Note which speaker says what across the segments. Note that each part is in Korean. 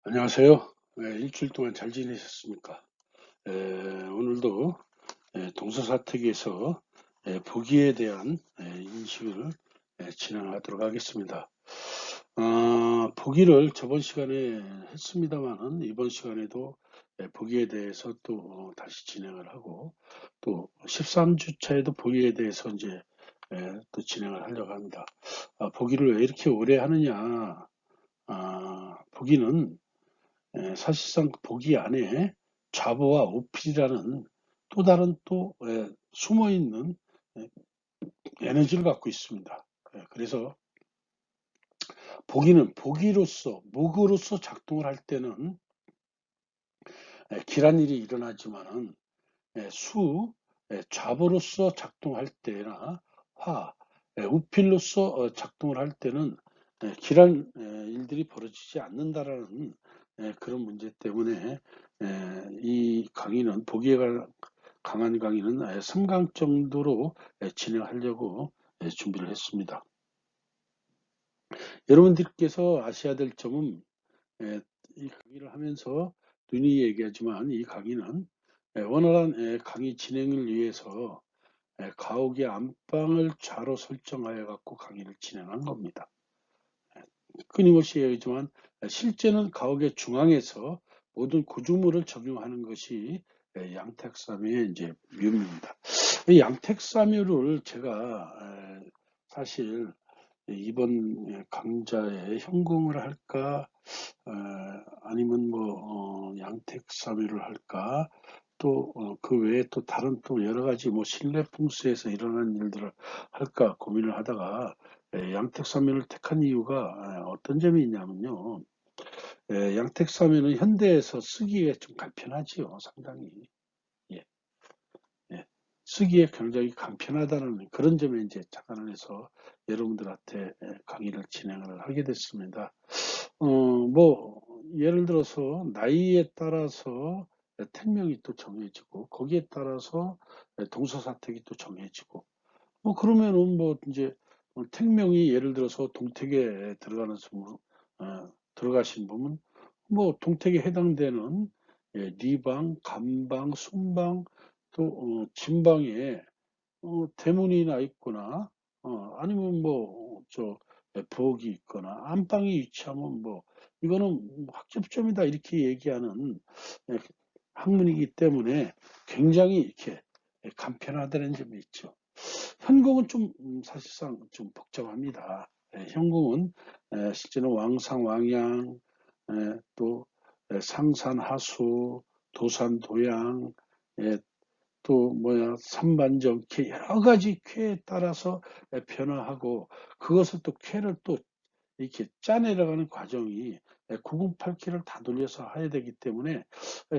Speaker 1: 안녕하세요. 일주일 동안 잘 지내셨습니까? 오늘도 동서사택에서 보기에 대한 인식을 진행하도록 하겠습니다. 보기를 저번 시간에 했습니다만은 이번 시간에도 보기에 대해서 또 다시 진행을 하고 또 13주차에도 보기에 대해서 이제 또 진행을 하려고 합니다. 보기를 왜 이렇게 오래 하느냐? 보기는 사실상 보기 안에 좌보와 오필이라는 또 다른 또 숨어 있는 에너지를 갖고 있습니다. 그래서 보기는 보기로서 목으로서 작동을 할 때는 길한 일이 일어나지만은 수 좌보로서 작동할 때나 화 우필로서 작동을 할 때는 길한 일들이 벌어지지 않는다라는 그런 문제 때문에 이 강의는 보기에 강한 강의는 3강 정도로 진행하려고 준비를 했습니다. 여러분들께서 아셔야 될 점은 이 강의를 하면서 눈이 얘기하지만 이 강의는 원활한 강의 진행을 위해서 가옥의 안방을 좌로 설정하여 갖고 강의를 진행한 겁니다. 끊임없이 얘기하지만 실제는 가옥의 중앙에서 모든 구조물을 적용하는 것이 양택삼유의 이제 묘입니다. 이 양택삼유를 제가 사실 이번 강좌에 현공을 할까 아니면 뭐 양택삼유를 할까 또 그 외에 또 다른 또 여러 가지 뭐 실내 풍수에서 일어나는 일들을 할까 고민을 하다가 양택삼유를 택한 이유가 어떤 점이 있냐면요. 양택삼유는 현대에서 쓰기에 좀 간편하지요, 상당히. 예, 예. 쓰기에 굉장히 간편하다는 그런 점에 이제 착안을 해서 여러분들한테 강의를 진행을 하게 됐습니다. 뭐 예를 들어서 나이에 따라서 택명이 또 정해지고 거기에 따라서 동서사택이 또 정해지고 뭐 그러면은 뭐 이제 택명이 예를 들어서 동택에 들어가는 들어가신 분은 뭐 동택에 해당되는 리방, 간방, 순방 또 진방에 대문이 나 있거나 아니면 뭐저 부엌이 있거나 안방이 위치하면 뭐 이거는 학접점이다 이렇게 얘기하는 예, 학문이기 때문에 굉장히 이렇게 간편하다는 점이 있죠. 현공은 좀 사실상 좀 복잡합니다. 현공은 실제는 왕상, 왕양, 또 상산, 하수, 도산, 도양, 또 뭐야 삼반정 이렇게 여러 가지 쾌에 따라서 변화하고 그것을 또 쾌를 또 이렇게 짜내려가는 과정이 908키를 다 돌려서 해야 되기 때문에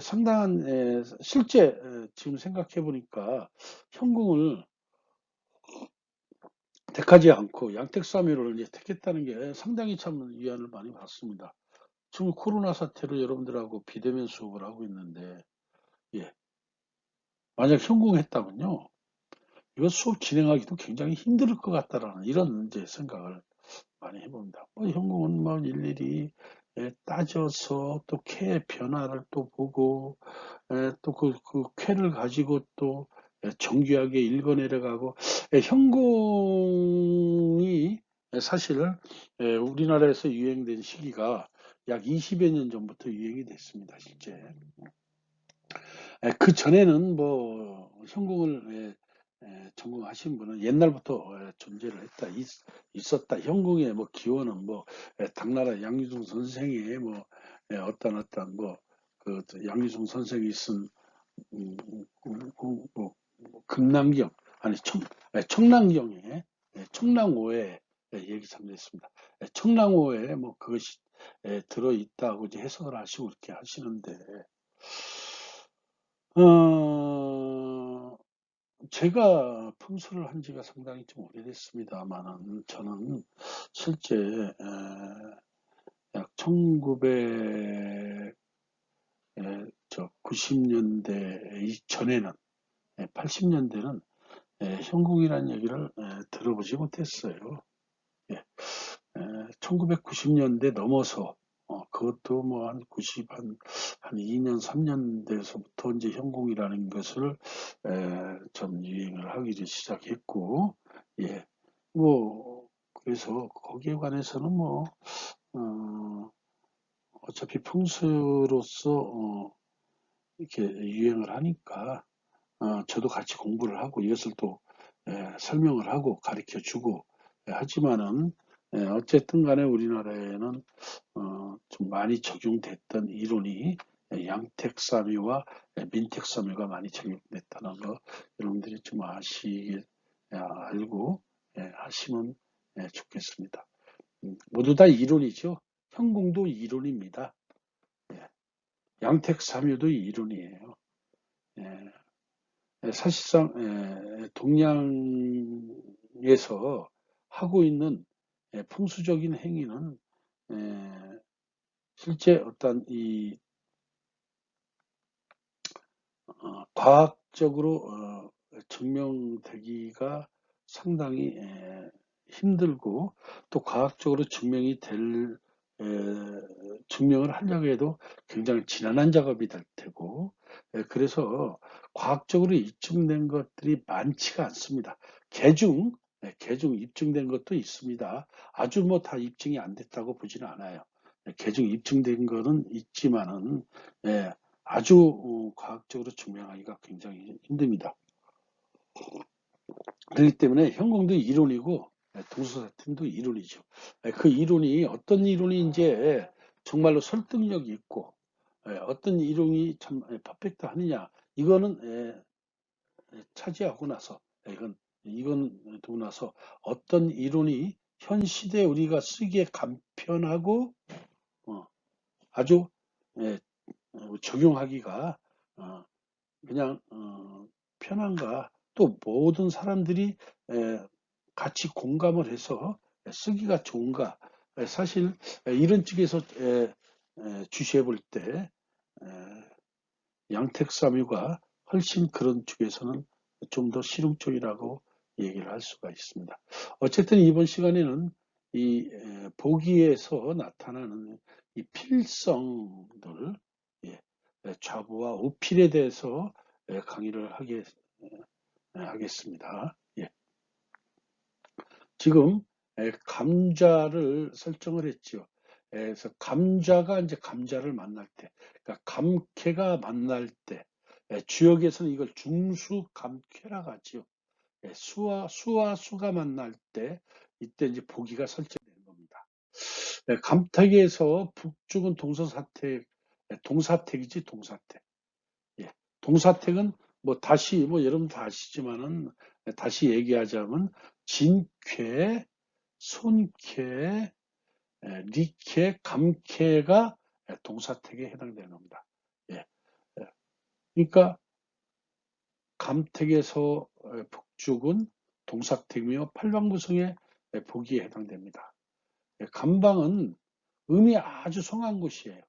Speaker 1: 상당한 실제 지금 생각해 보니까 현궁을 택하지 않고 양택삼일을 이제 택했다는 게 상당히 참 위안을 많이 받습니다. 지금 코로나 사태로 여러분들하고 비대면 수업을 하고 있는데 예, 만약 성공했다면요 이거 수업 진행하기도 굉장히 힘들 것 같다라는 이런 이제 생각을 많이 해봅니다. 뭐 현공은 뭐 일일이 따져서 또 쾌의 변화를 또 보고 또 그 쾌를 가지고 또 정교하게 읽어내려가고 현공이 사실 우리나라에서 유행된 시기가 약 20여 년 전부터 유행이 됐습니다. 실제 그 전에는 뭐 현공을 전공하신 분은 옛날부터 존재를 했다 있었다. 현공의 뭐 기원은 뭐 당나라 양유종 선생의 뭐 어떤 뭐그 양유종 선생이 쓴 뭐 금남경 아니 청랑경에 청랑오에 얘기 참조했습니다. 청랑오에 뭐 그것이 들어 있다고 이제 해석을 하시고 이렇게 하시는데 어, 제가 풍수를 한 지가 상당히 좀 오래됐습니다만은 저는 실제 약 1900, 90년대 이전에는 80년대는 현궁이라는 얘기를 들어보지 못했어요. 예, 1990년대 넘어서 그것도 뭐 한 90, 한 2년, 3년 돼서부터 이제 현공이라는 것을, 좀 유행을 하기를 시작했고, 예. 뭐, 그래서 거기에 관해서는 뭐, 어, 어차피 풍수로서, 이렇게 유행을 하니까, 저도 같이 공부를 하고 이것을 또 설명을 하고 가르쳐 주고 하지만은, 어쨌든 간에 우리나라에는 좀 많이 적용됐던 이론이 양택삼유와 민택삼유가 많이 적용됐다는 거 여러분들이 좀 알고 하시면 좋겠습니다. 모두 다 이론이죠. 현궁도 이론입니다. 예, 양택삼유도 이론이에요. 예, 사실상 동양에서 하고 있는 풍수적인 행위는 실제 어떤 이 과학적으로 증명되기가 상당히 힘들고, 또 과학적으로 증명을 하려고 해도 굉장히 지난한 작업이 될 테고, 그래서 과학적으로 입증된 것들이 많지가 않습니다. 개중 입증된 것도 있습니다. 아주 뭐 다 입증이 안 됐다고 보지는 않아요. 개중 입증된 거는 있지만은, 예, 아주 과학적으로 증명하기가 굉장히 힘듭니다. 그렇기 때문에 현공도 이론이고 동서사팀도 이론이죠. 그 이론이 어떤 이론이 정말로 설득력이 있고 어떤 이론이 참 퍼펙트 하느냐, 이거는 차지하고 나서, 이건 두고 나서 어떤 이론이 현 시대에 우리가 쓰기에 간편하고 아주 적용하기가 그냥 편한가, 또 모든 사람들이 같이 공감을 해서 쓰기가 좋은가. 사실 이런 쪽에서 주시해 볼 때 양택삼유가 훨씬 그런 쪽에서는 좀 더 실용적이라고 얘기를 할 수가 있습니다. 어쨌든 이번 시간에는 이 보기에서 나타나는 이 필성들, 예, 좌부와 우필에 대해서 강의를 하겠습니다. 예. 지금 감자를 설정을 했죠. 그래서 감자가 이제 감자를 만날 때, 그러니까 감캐가 만날 때, 주역에서는 이걸 중수감캐라고 하죠. 수와 수가 만날 때, 이때 이제 보기가 설정되는 겁니다. 감택에서 북쪽은 동서사택, 동사택이지, 동사택. 예. 동사택은 뭐 다시 뭐 여러분 다 아시지만은 다시 얘기하자면 진쾌, 손쾌, 리쾌, 감쾌가 동사택에 해당되는 겁니다. 예. 그러니까 감택에서 북쪽은 동사택이며 팔방구성의 보기에 해당됩니다. 감방은 음이 아주 성한 곳이에요.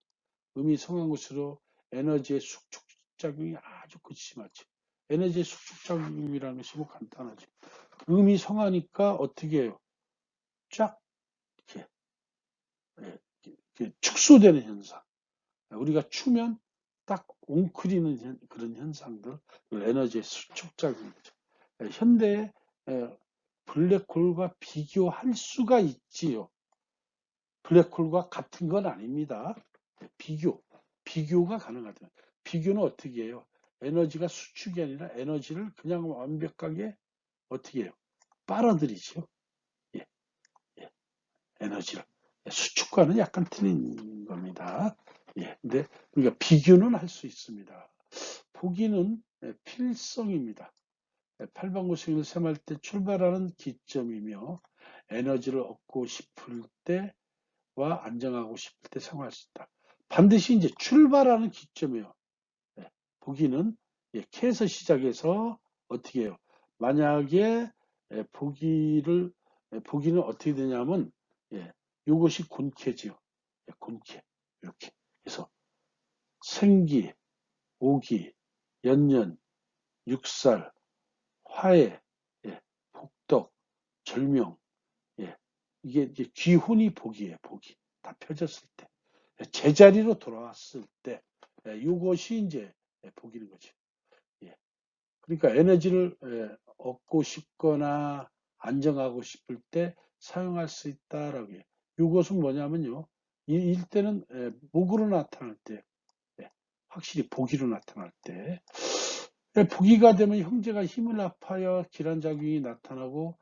Speaker 1: 음이 성한 곳으로 에너지의 숙축작용이 아주 심하죠. 에너지의 숙축작용이라는 것이 뭐 간단하죠. 음이 성하니까 어떻게 해요? 쫙 이렇게, 이렇게 축소되는 현상. 우리가 추면 딱 웅크리는 그런 현상들, 에너지의 수축작용이죠. 현대의 블랙홀과 비교할 수가 있지요. 블랙홀과 같은 건 아닙니다. 비교가 가능하다. 비교는 어떻게 해요? 에너지가 수축이 아니라 에너지를 그냥 완벽하게 어떻게 해요? 빨아들이죠. 예, 예, 에너지를. 수축과는 약간 틀린 겁니다. 예, 근데 우리가 비교는 할 수 있습니다. 보기는 필성입니다. 팔방구성을 셈할 때 출발하는 기점이며 에너지를 얻고 싶을 때와 안정하고 싶을 때 사용할 수 있다. 반드시 이제 출발하는 기점이에요. 보기는 캐에서 시작해서 어떻게 해요? 만약에 보기는 어떻게 되냐면 이것이 군캐지요. 군캐 이렇게 해서 생기, 오기, 연년, 육살, 화해, 복덕, 절명, 이게 이제 귀혼이 복이에요. 복이 다 펴졌을 때. 제자리로 돌아왔을 때 이것이 이제 복인 거죠. 예. 그러니까 에너지를 얻고 싶거나 안정하고 싶을 때 사용할 수 있다라고 해요. 이것은 뭐냐면요. 일때는 목으로 나타날 때, 확실히 복이로 나타날 때, 복이가 되면 형제가 힘을 합하여 기란작용이 나타나고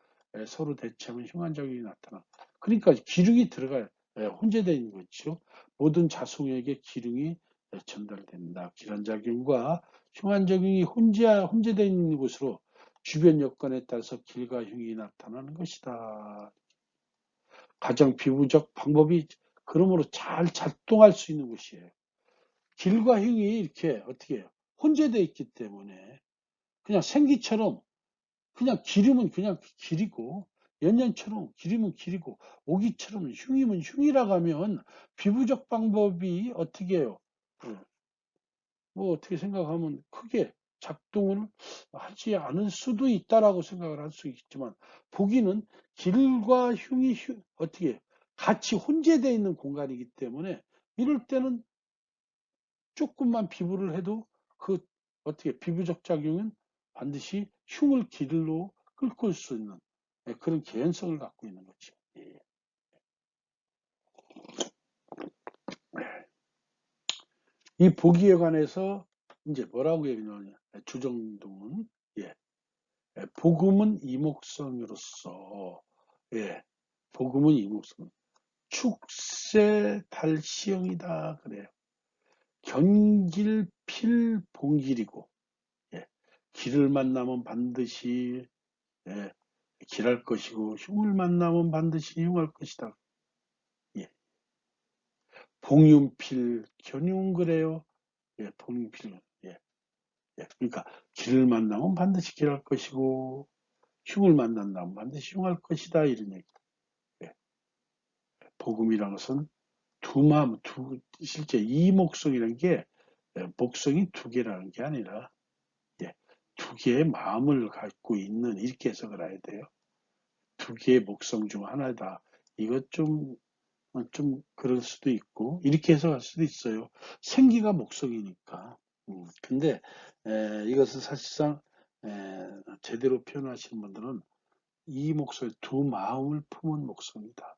Speaker 1: 서로 대치하면 흉한작용이 나타나. 그러니까 기둥이 들어가요. 혼재되어 있는 거죠. 모든 자손에게 기둥이 전달된다. 기란작용과 흉한작용이 혼재되어 있는 곳으로 주변 여건에 따라서 길과 흉이 나타나는 것이다. 가장 비부적 방법이 그러므로 잘 작동할 수 있는 곳이에요. 길과 흉이 이렇게 어떻게 해요? 혼재되어 있기 때문에 그냥 생기처럼 그냥 기름은 그냥 길이고 연년처럼 기름은 길이고 오기처럼 흉이면 흉이라고 하면 비부적 방법이 어떻게 해요? 뭐 어떻게 생각하면 크게 작동을 하지 않을 수도 있다라고 생각을 할 수 있지만 보기는 길과 흉이 어떻게 해요? 같이 혼재되어 있는 공간이기 때문에 이럴 때는 조금만 비부를 해도 그 어떻게 비부적 작용은 반드시 흉을 길로 끌고 올 수 있는 그런 개연성을 갖고 있는 거죠. 예. 이 보기에 관해서 이제 뭐라고 얘기하냐 주정동은 예. 복음은 이목성으로서 복음은 이목성 축세 달시형이다 그래요. 견길필봉길이고 길을 만나면 반드시 길할 것이고 흉을 만나면 반드시 흉할 것이다. 예. 봉윤필 견흉 그래요. 봉윤필 그러니까 길을 만나면 반드시 길할 것이고 흉을 만난다면 반드시 흉할 것이다 이런 얘기. 복음이라는 것은 두 마음, 실제 이 목성이라는 게 목성이 두 개라는 게 아니라 두 개의 마음을 갖고 있는 이렇게 해석을 해야 돼요. 두 개의 목성 중 하나다. 이것 좀 그럴 수도 있고 이렇게 해석할 수도 있어요. 생기가 목성이니까. 근데 이것을 사실상 제대로 표현하시는 분들은 이 목성 두 마음을 품은 목성이다.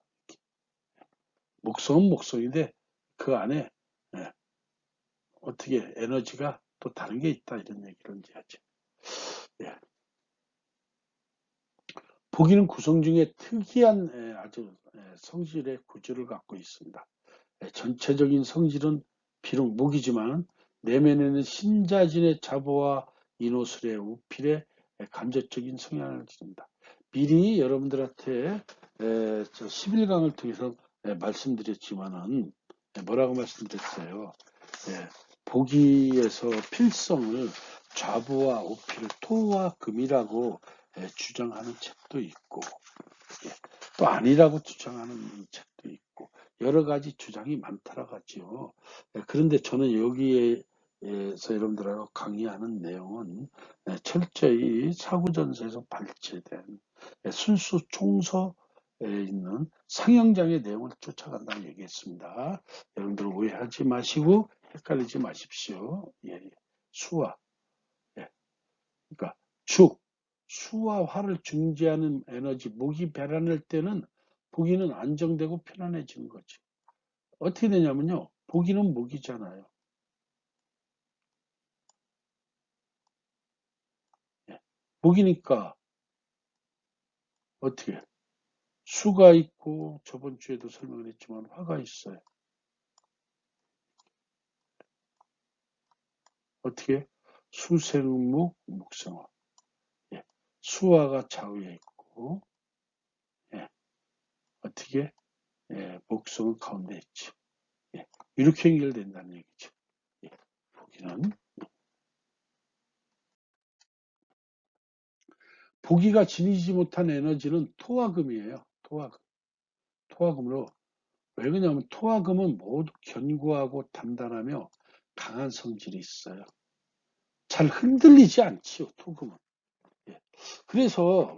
Speaker 1: 목성은 목성인데 그 안에 어떻게 에너지가 또 다른 게 있다 이런 얘기를 이제 하죠. 예. 보기는 구성 중에 특이한 아주 성질의 구조를 갖고 있습니다. 전체적인 성질은 비록 무기지만 내면에는 신자진의 자보와 이노술의 우필의 간접적인 성향을 지닙니다. 미리 여러분들한테 11강을 통해서 말씀드렸지만은 뭐라고 말씀드렸어요? 보기에서 필성을 좌부와 오필을 토와 금이라고 주장하는 책도 있고 또 아니라고 주장하는 책도 있고 여러 가지 주장이 많다라고 하죠. 그런데 저는 여기에서 여러분들하고 강의하는 내용은 철저히 사구전서에서 발췌된 순수 총서에 있는 상형장의 내용을 쫓아간다고 얘기했습니다. 여러분들 오해하지 마시고 헷갈리지 마십시오. 수화, 그러니까 축, 수와 화를 중재하는 에너지, 목이 배란할 때는 보기는 안정되고 편안해지는 거죠. 어떻게 되냐면요. 보기는 목이잖아요. 목이니까 어떻게 수가 있고 저번 주에도 설명을 했지만 화가 있어요. 어떻게 수생목 목성화 수화가 좌우에 있고 어떻게 목성은 가운데 있죠. 이렇게 연결된다는 얘기죠. 보기는 보기가 지니지 못한 에너지는 토화금이에요. 토화금. 토화금으로 왜 그러냐면 토화금은 모두 견고하고 단단하며 강한 성질이 있어요. 잘 흔들리지 않지요. 토금은. 그래서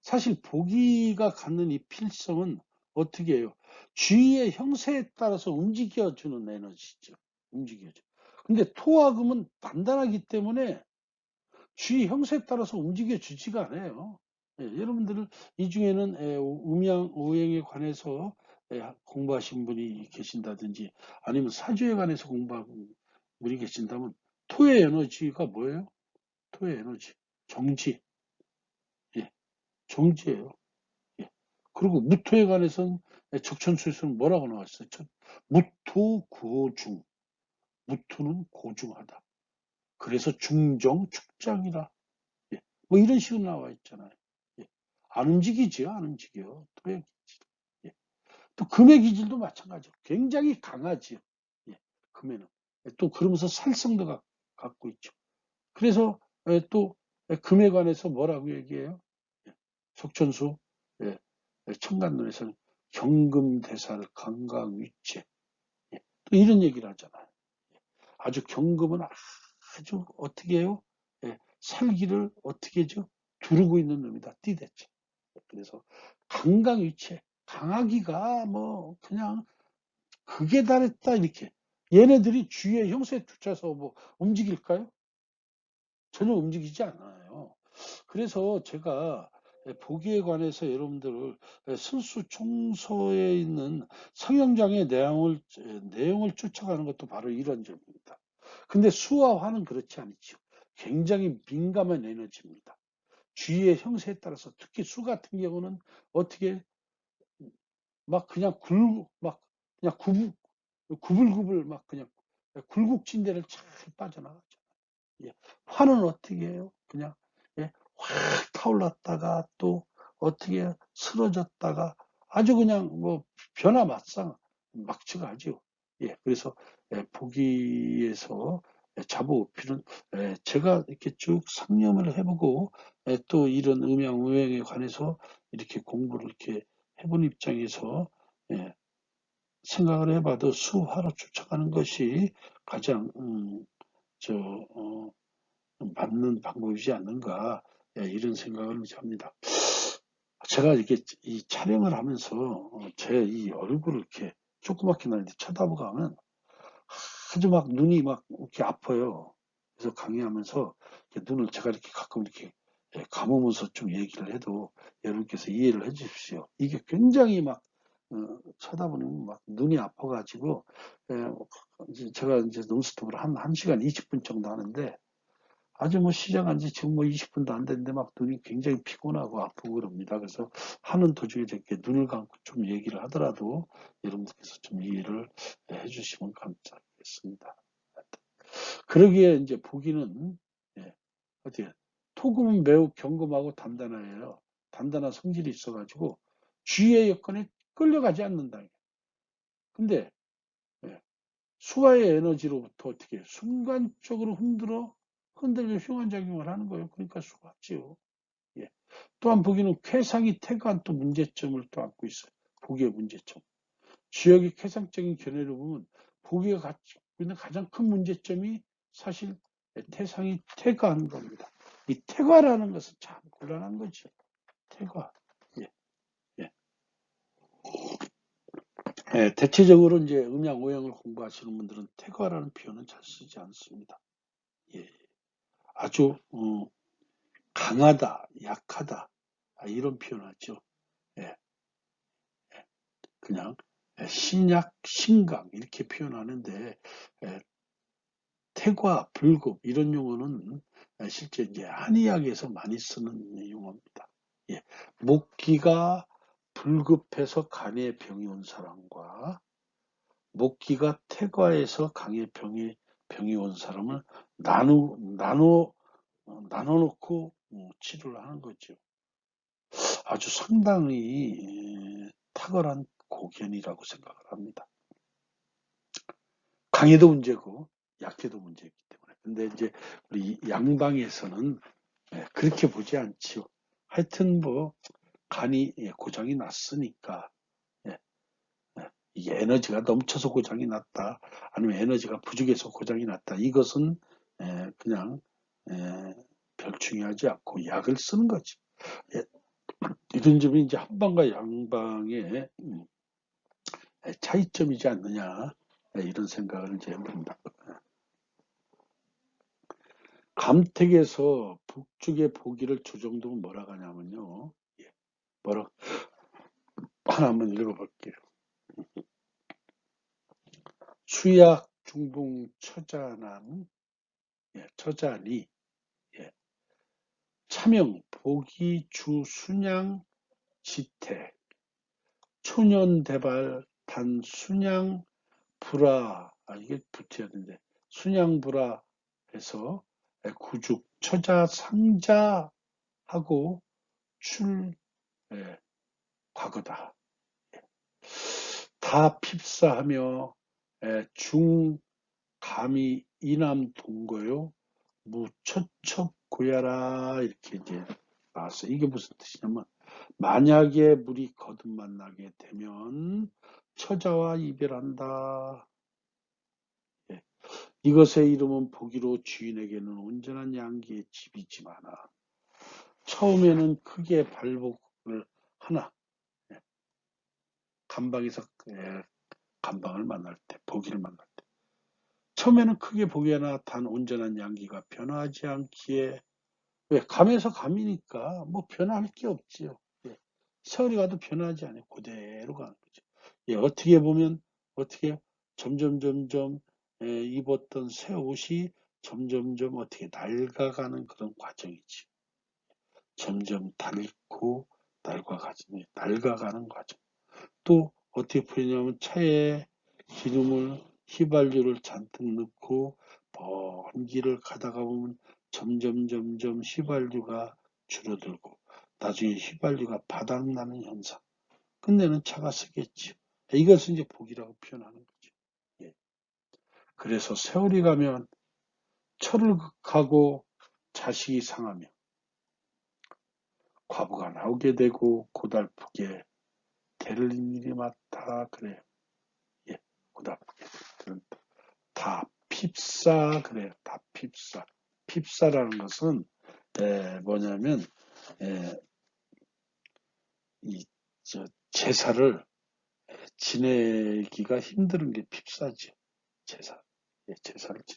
Speaker 1: 사실 보기가 갖는 이 필성은 어떻게 해요? 주위의 형세에 따라서 움직여주는 에너지죠. 움직여줘. 근데 토와 금은 단단하기 때문에 주위 형세에 따라서 움직여주지가 않아요. 예, 여러분들은 이 중에는 음양, 오행에 관해서 공부하신 분이 계신다든지 아니면 사주에 관해서 공부하는 분이 계신다면 토의 에너지가 뭐예요? 토의 에너지. 정지. 예, 정지예요. 예. 그리고 무토에 관해서는 적천수에서는 뭐라고 나왔어요? 무토고중. 무토는 고중하다. 그래서 중정 축장이라. 예. 뭐 이런 식으로 나와 있잖아요. 예. 안 움직이지요, 안 움직여. 토의 기질. 예. 또 금의 기질도 마찬가지로 굉장히 강하지요. 예. 금에는. 또 그러면서 살성도 갖고 있죠. 그래서 또 금에 관해서 뭐라고 얘기해요? 예. 석천수 예. 청간론에서는 경금대살 강강위체 예. 또 이런 얘기를 하잖아요. 예. 아주 경금은 아주 어떻게 해요? 예. 살기를 어떻게 해죠? 두르고 있는 놈이다. 띠대체. 그래서 강강위체 강하기가 뭐 그냥 극에 달했다 이렇게 얘네들이 주위의 형세에 쫓아서 뭐 움직일까요? 전혀 움직이지 않아요. 그래서 제가 보기에 관해서 여러분들 순수총소에 있는 성형장의 내용을 쫓아가는 것도 바로 이런 점입니다. 근데 수와 화는 그렇지 않죠. 굉장히 민감한 에너지입니다. 주위의 형세에 따라서 특히 수 같은 경우는 어떻게 막 그냥 막 그냥 구불구불 막 그냥 굴곡진대를 잘 빠져나가죠. 예. 화는 어떻게 해요? 그냥 예. 확 타올랐다가 또 어떻게 쓰러졌다가 아주 그냥 뭐 변화마상 막치가하죠. 예. 그래서 보기에서 자부오필은 제가 이렇게 쭉 상념을 해보고 또 이런 음양오행에 관해서 이렇게 공부를 이렇게 해본 입장에서 예, 생각을 해봐도 수화로 쫓아가는 것이 가장 저 맞는 방법이지 않는가 이런 생각을 합니다. 제가 이렇게 이 촬영을 하면서 제 이 얼굴을 이렇게 조그맣게 나는데 쳐다보고 하면 아주 막 눈이 막 이렇게 아파요. 그래서 강의하면서 눈을 제가 이렇게 가끔 이렇게 감으면서 좀 얘기를 해도 여러분께서 이해를 해 주십시오. 이게 굉장히 막 쳐다보면 막 눈이 아파가지고 제가 이제 논스톱으로 한 시간 20분 정도 하는데 아주 뭐 시작한 지 지금 뭐 20분도 안 됐는데 막 눈이 굉장히 피곤하고 아프고 그럽니다. 그래서 하는 도중에 이렇게 눈을 감고 좀 얘기를 하더라도 여러분들께서 좀 이해를 해주시면 감사하겠습니다. 그러기에 이제 보기는 예, 어떻게 토금은 매우 경금하고 단단해요. 단단한 성질이 있어가지고 주위의 여건에 끌려가지 않는다. 근데 예, 수화의 에너지로부터 어떻게 순간적으로 흔들려 흉환작용을 하는 거예요. 그러니까 수화지요. 예. 또한 보기는 쾌상이 태가한 또 문제점을 또 안고 있어요. 보기의 문제점. 지역의 쾌상적인 견해를 보면 보기가 갖고 있는 가장 큰 문제점이 사실 태상이 태가하는 겁니다. 이 태가라는 것은 참 곤란한 거죠. 태가. 예, 예. 대체적으로 이제 음양 오행을 공부하시는 분들은 태가라는 표현은 잘 쓰지 않습니다. 예. 아주 강하다, 약하다 이런 표현하죠. 예, 그냥 신약, 신강 이렇게 표현하는데 태과, 불급 이런 용어는 실제 이제 한의학에서 많이 쓰는 용어입니다. 예, 목기가 불급해서 간에 병이 온 사람과 목기가 태과에서 강에 병이 온 사람을 나눠놓고 치료를 하는 거죠. 아주 상당히 탁월한 고견이라고 생각을 합니다. 강해도 문제고 약해도 문제이기 때문에. 근데 이제 우리 양방에서는 그렇게 보지 않지요. 하여튼 뭐 간이 고장이 났으니까 이게 에너지가 넘쳐서 고장이 났다. 아니면 에너지가 부족해서 고장이 났다. 이것은 그냥 별 중요하지 않고 약을 쓰는 거지. 이런 점이 이제 한방과 양방의 차이점이지 않느냐, 이런 생각을 이제 해봅니다. 감택에서 북쪽의 보기를 조정도면 뭐라고 하냐면요. 뭐라 하나 한번 읽어볼게요. 수약 중봉 처자남, 처자니, 차명 보기 주 순양 지태 초년대발 단 순양 불화, 이게 붙여야 되는데 순양 불화 해서 구죽 처자 상자하고 출 과거다. 다 핍사하며 중 감히 이남 동거요 무처첩 고야라 이렇게 이제 나왔어요. 이게 무슨 뜻이냐면 만약에 물이 거듭 만나게 되면 처자와 이별한다. 이것의 이름은 보기로 주인에게는 온전한 양기의 집이지만아 처음에는 크게 발복을 하나 감방에서 감방을 만날 때 보기를 만날 때 처음에는 크게 보기에나 단 온전한 양기가 변하지 않기에 왜 감에서 감이니까 뭐 변할 게 없지요. 세월이 가도 변하지 않아요. 그대로 가는 거죠. 어떻게 보면 어떻게 점점 입었던 새 옷이 점점 어떻게 낡아가는 그런 과정이지. 점점 낡아가는 과정. 또 어떻게 풀리냐면 차에 기름을 휘발유를 잔뜩 넣고 먼 길을 가다가 보면 점점 휘발유가 줄어들고 나중에 휘발유가 바닥나는 현상. 끝내는 차가 쓰겠죠. 이것을 이제 복이라고 표현하는 거죠. 예. 그래서 세월이 가면 철을 가고 자식이 상하며 과부가 나오게 되고 고달프게 대를 일이 많다 그래요. 고달프게 다 핍사 그래요. 다 핍사. 핍사라는 것은 뭐냐면 이 제사를 지내기가 힘든 게 핍사지. 제사를 지내기.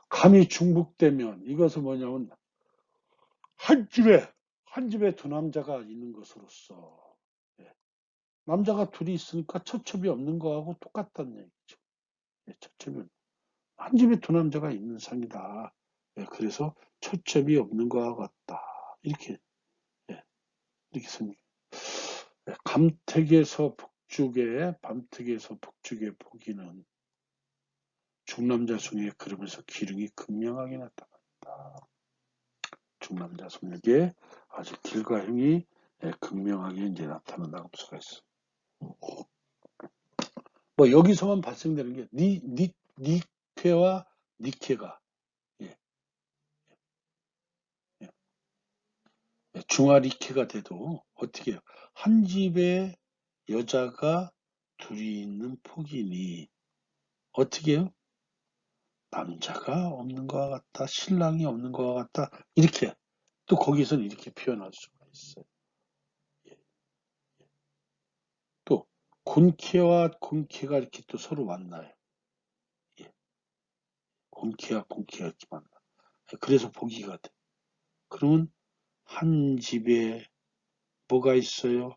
Speaker 1: 감이 중복되면 이것은 뭐냐면 한 집에 두 남자가 있는 것으로서 남자가 둘이 있으니까 처첩이 없는 거하고 똑같다는 얘기죠. 처첩이 한 집에 두 남자가 있는 상이다. 그래서 초첩이 없는 것과 같다. 이렇게 생각. 밤택에서 북쪽에 보기는 중남자송에 그러면서 기륭이 극명하게 나타났다. 중남자송에게 아주 길과 형이 극명하게 이제 나타난다고 볼 수가 있어. 뭐 여기서만 발생되는 게 니케와 니케가 중화리케가 돼도 어떻게 해요? 한 집에 여자가 둘이 있는 폭이니 어떻게 해요? 남자가 없는 것과 같다, 신랑이 없는 것과 같다 이렇게 또 거기서는 이렇게 표현할 수가 있어요. 또 곤케와 곤케가 이렇게 또 서로 만나요. 곤케와 곤케가 이렇게 만나. 그래서 보기가 돼. 그러면 한 집에 뭐가 있어요?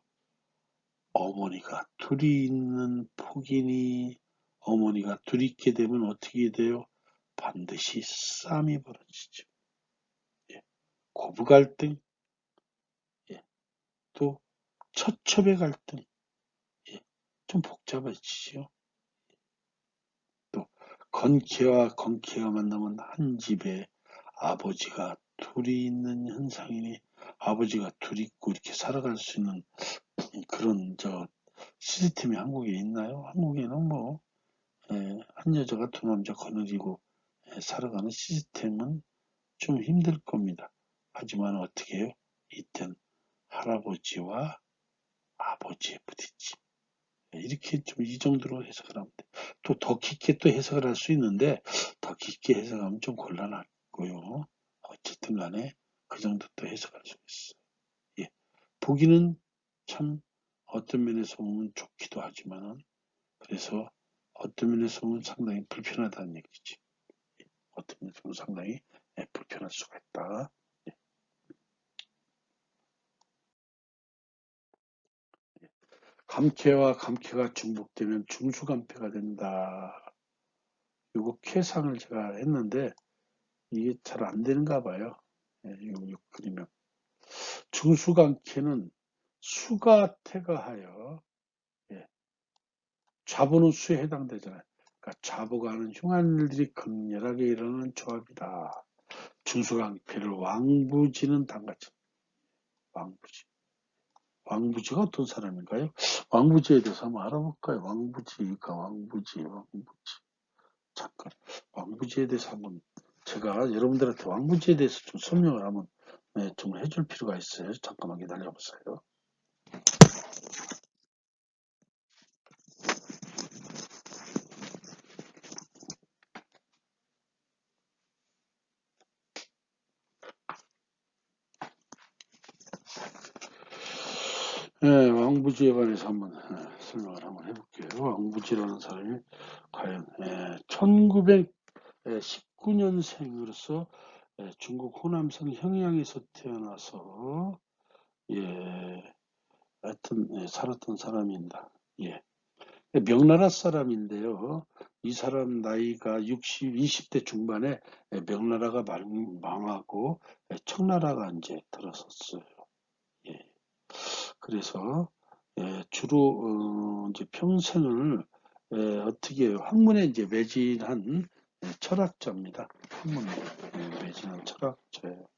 Speaker 1: 어머니가 둘이 있는 폭이니 어머니가 둘이 있게 되면 어떻게 돼요? 반드시 싸움이 벌어지죠. 고부 갈등, 또 처첩의 갈등, 좀 복잡해지죠. 또 건키와 건키가 만나면 한 집에 아버지가 둘이 있는 현상이니 아버지가 둘이 있고 이렇게 살아갈 수 있는 그런 시스템이 한국에 있나요? 한국에는 뭐 한 여자가 두 남자 거느리고 살아가는 시스템은 좀 힘들 겁니다. 하지만 어떻게 해요? 이땐 할아버지와 아버지의 부딪힘. 이렇게 좀 이 정도로 해석을 하면 돼. 또 더 깊게 또 해석을 할 수 있는데 더 깊게 해석하면 좀 곤란하고요. 어쨌든 간에 그 정도 또 해석할 수 있어요. 보기는 참 어떤 면에서 보면 좋기도 하지만, 그래서 어떤 면에서 보면 상당히 불편하다는 얘기지. 어떤 면에서 보면 상당히 불편할 수가 있다. 감캐와 감캐가 중복되면 중수감패가 된다. 요거 계산을 제가 했는데 이게 잘 안 되는가 봐요. 요 그리면 중수감캐는 수가 태가하여, 예, 좌보는 수에 해당되잖아요. 그러니까 좌보가 하는 흉한 일들이 극렬하게 일어나는 조합이다. 중수감패를 왕부지는 단가치. 왕부지. 왕부지가 어떤 사람인가요? 왕부지에 대해서 한번 알아볼까요? 왕부지. 잠깐, 왕부지에 대해서 한번 제가 여러분들한테 왕부지에 대해서 좀 설명을 한번 좀 해줄 필요가 있어요. 잠깐만 기다려보세요. 왕부지에 관해서 한번 설명을 한번 해볼게요. 왕부지라는 사람이 과연 1919년생으로서 중국 호남성 평양에서 태어나서, 예, 하여튼 살았던 사람입니다. 예. 명나라 사람인데요. 이 사람 나이가 20대 중반에 명나라가 망하고 청나라가 이제 들어섰어요. 예. 그래서 주로 이제 평생을 어떻게 해요? 학문에 이제 매진한 철학자입니다. 학문에 매진한 철학자예요.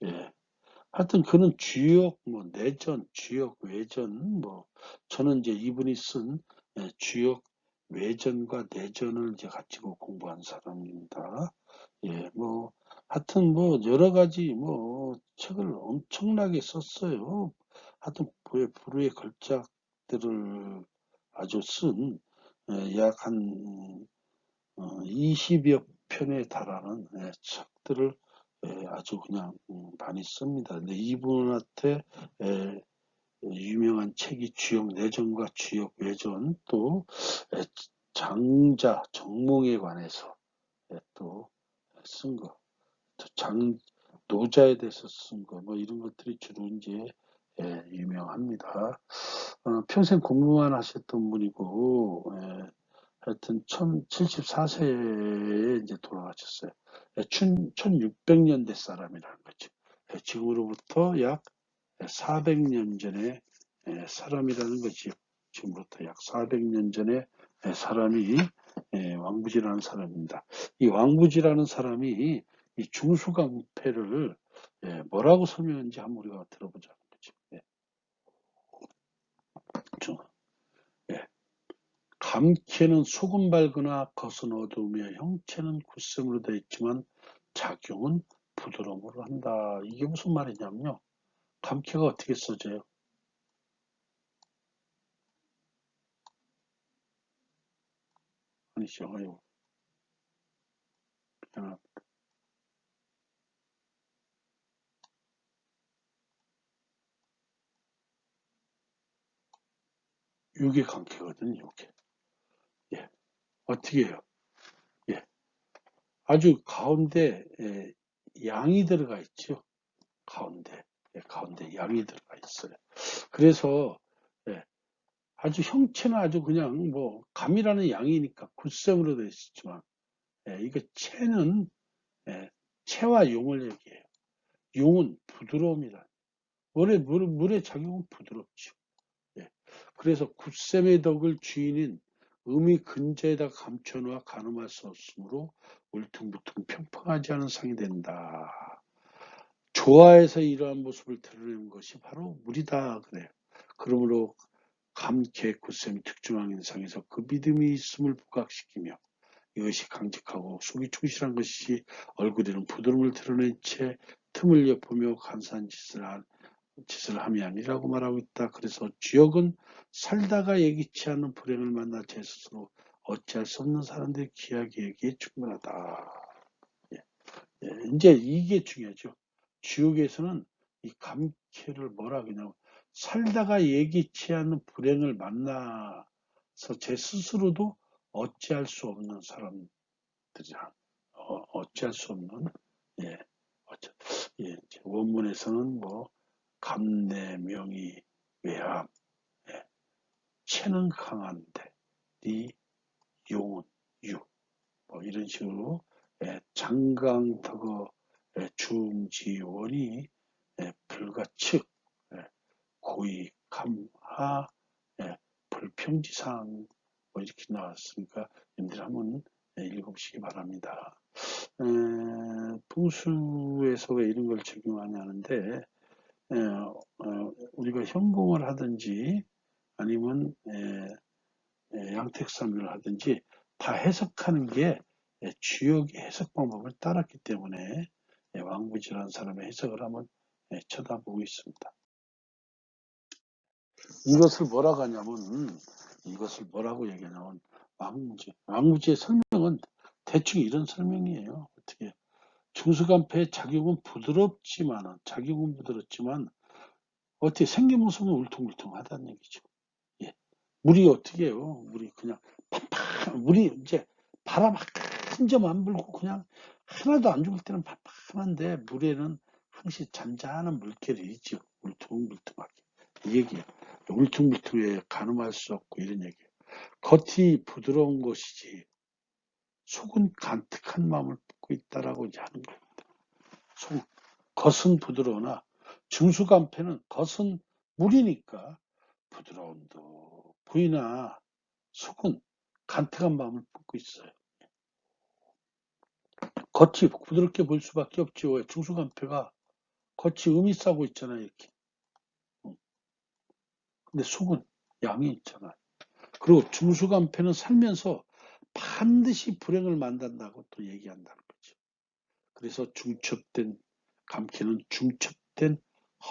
Speaker 1: 예. 하여튼 그는 주역, 뭐 내전, 주역, 외전, 뭐 저는 이제 이분이 쓴 주역, 외전과 내전을 이제 가지고 공부한 사람입니다. 예, 뭐 하여튼 뭐 여러 가지 뭐 책을 엄청나게 썼어요. 하여튼 불후의 걸작들을 아주 쓴 약 한 20여 편에 달하는 책들을 아주 그냥 많이 씁니다. 근데 이분한테 에, 유명한 책이 주역 내전과 주역 외전, 또 장자 정몽에 관해서 또 쓴 거, 또 노자에 대해서 쓴 거, 뭐 이런 것들이 주로 이제 유명합니다. 평생 공부만 하셨던 분이고, 하여튼 1074세에 이제 돌아가셨어요. 1600년대 사람이라는 거죠. 지금으로부터 약 400년 전에 사람이라는 거지. 지금부터 약 400년 전에 사람이 왕부지라는 사람입니다. 이 왕부지라는 사람이 이 중수강패를 뭐라고 설명했는지 한번 우리가 들어보자는 거죠. 예. 감캐는 소금 밝거나 겉은 어두우며 형체는 굳셈으로 되어 있지만 작용은 부드러움으로 한다. 이게 무슨 말이냐면요. 감캐가 어떻게 써져요? 아니죠. 그냥 이게 감캐거든요. 이게. 예. 어떻게 해요? 예. 아주 가운데 양이 들어가 있죠. 가운데. 가운데 양이 들어가 있어요. 그래서 예, 아주 형체는 아주 그냥 뭐 감이라는 양이니까 굳셈으로 되어 있지만 이거 체는 체와 용을 얘기해요. 용은 부드러움이다. 물의 작용은 부드럽죠. 예. 그래서 굳셈의 덕을 주인인 음이 근자에다 감춰놓아 가늠할 수 없으므로 울퉁불퉁 평평하지 않은 상이 된다. 조화에서 이러한 모습을 드러내는 것이 바로 물이다 그래요. 그러므로 감개 굳셈이 특중한 인상에서 그 믿음이 있음을 부각시키며 이것이 강직하고 속이 충실한 것이 얼굴에는 부드러움을 드러낸 채 틈을 엿보며 간사한 짓을 함이 아니라고 말하고 있다. 그래서 주역은 살다가 예기치 않은 불행을 만나 제 스스로 어찌할 수 없는 사람들의 귀하게 얘기에 충분하다. 예, 이제 이게 중요하죠. 주역에서는 이 감캐를 뭐라 그냥 살다가 예기치 않은 불행을 만나서 제 스스로도 어찌할 수 없는 사람들이라, 어찌할 수 없는, 예, 어쩌, 예, 원문에서는 뭐, 감내, 명의, 외압, 예, 체는 강한데, 네 용은 유, 뭐 이런 식으로, 예, 장강덕어, 예, 중지원이, 예, 불가측, 예, 고의, 감하, 예, 불평지상, 뭐 이렇게 나왔으니까, 님들 한번 읽어보시기 바랍니다. 풍수에서 왜 이런 걸 적용하냐는데, 우리가 현공을 하든지, 아니면, 양택삼위를 하든지, 다 해석하는 게 주역의 해석 방법을 따랐기 때문에, 왕부지라는 사람의 해석을 한번 쳐다보고 있습니다. 이것을 뭐라고 하냐면, 이것을 뭐라고 얘기하냐면, 왕무지. 왕무지의 설명은 대충 이런 설명이에요. 어떻게. 중수간패의 작용은 부드럽지만, 어떻게 생긴 모습은 울퉁불퉁하다는 얘기죠. 예. 물이 어떻게 해요? 물이 그냥, 물이 이제 바람 한 점 안 불고 그냥 하나도 안 죽을 때는 팍팍한데, 물에는 항시 잔잔한 물결이 있죠. 울퉁불퉁하게. 이 얘기예요. 울퉁불퉁해 가늠할 수 없고 이런 얘기예요. 겉이 부드러운 것이지 속은 간특한 마음을 품고 있다라고 이제 하는 거예요. 겉은 부드러우나 중수간패는 겉은 물이니까 부드러움도 보이나 속은 간택한 마음을 품고 있어요. 겉이 부드럽게 보일 수밖에 없죠. 왜? 중수간패가 겉이 음이 싸고 있잖아요. 이렇게. 근데 속은 양이 있잖아요. 그리고 중수간패는 살면서 반드시 불행을 만든다고 또 얘기한다는 거죠. 그래서 중첩된 감캐는 중첩된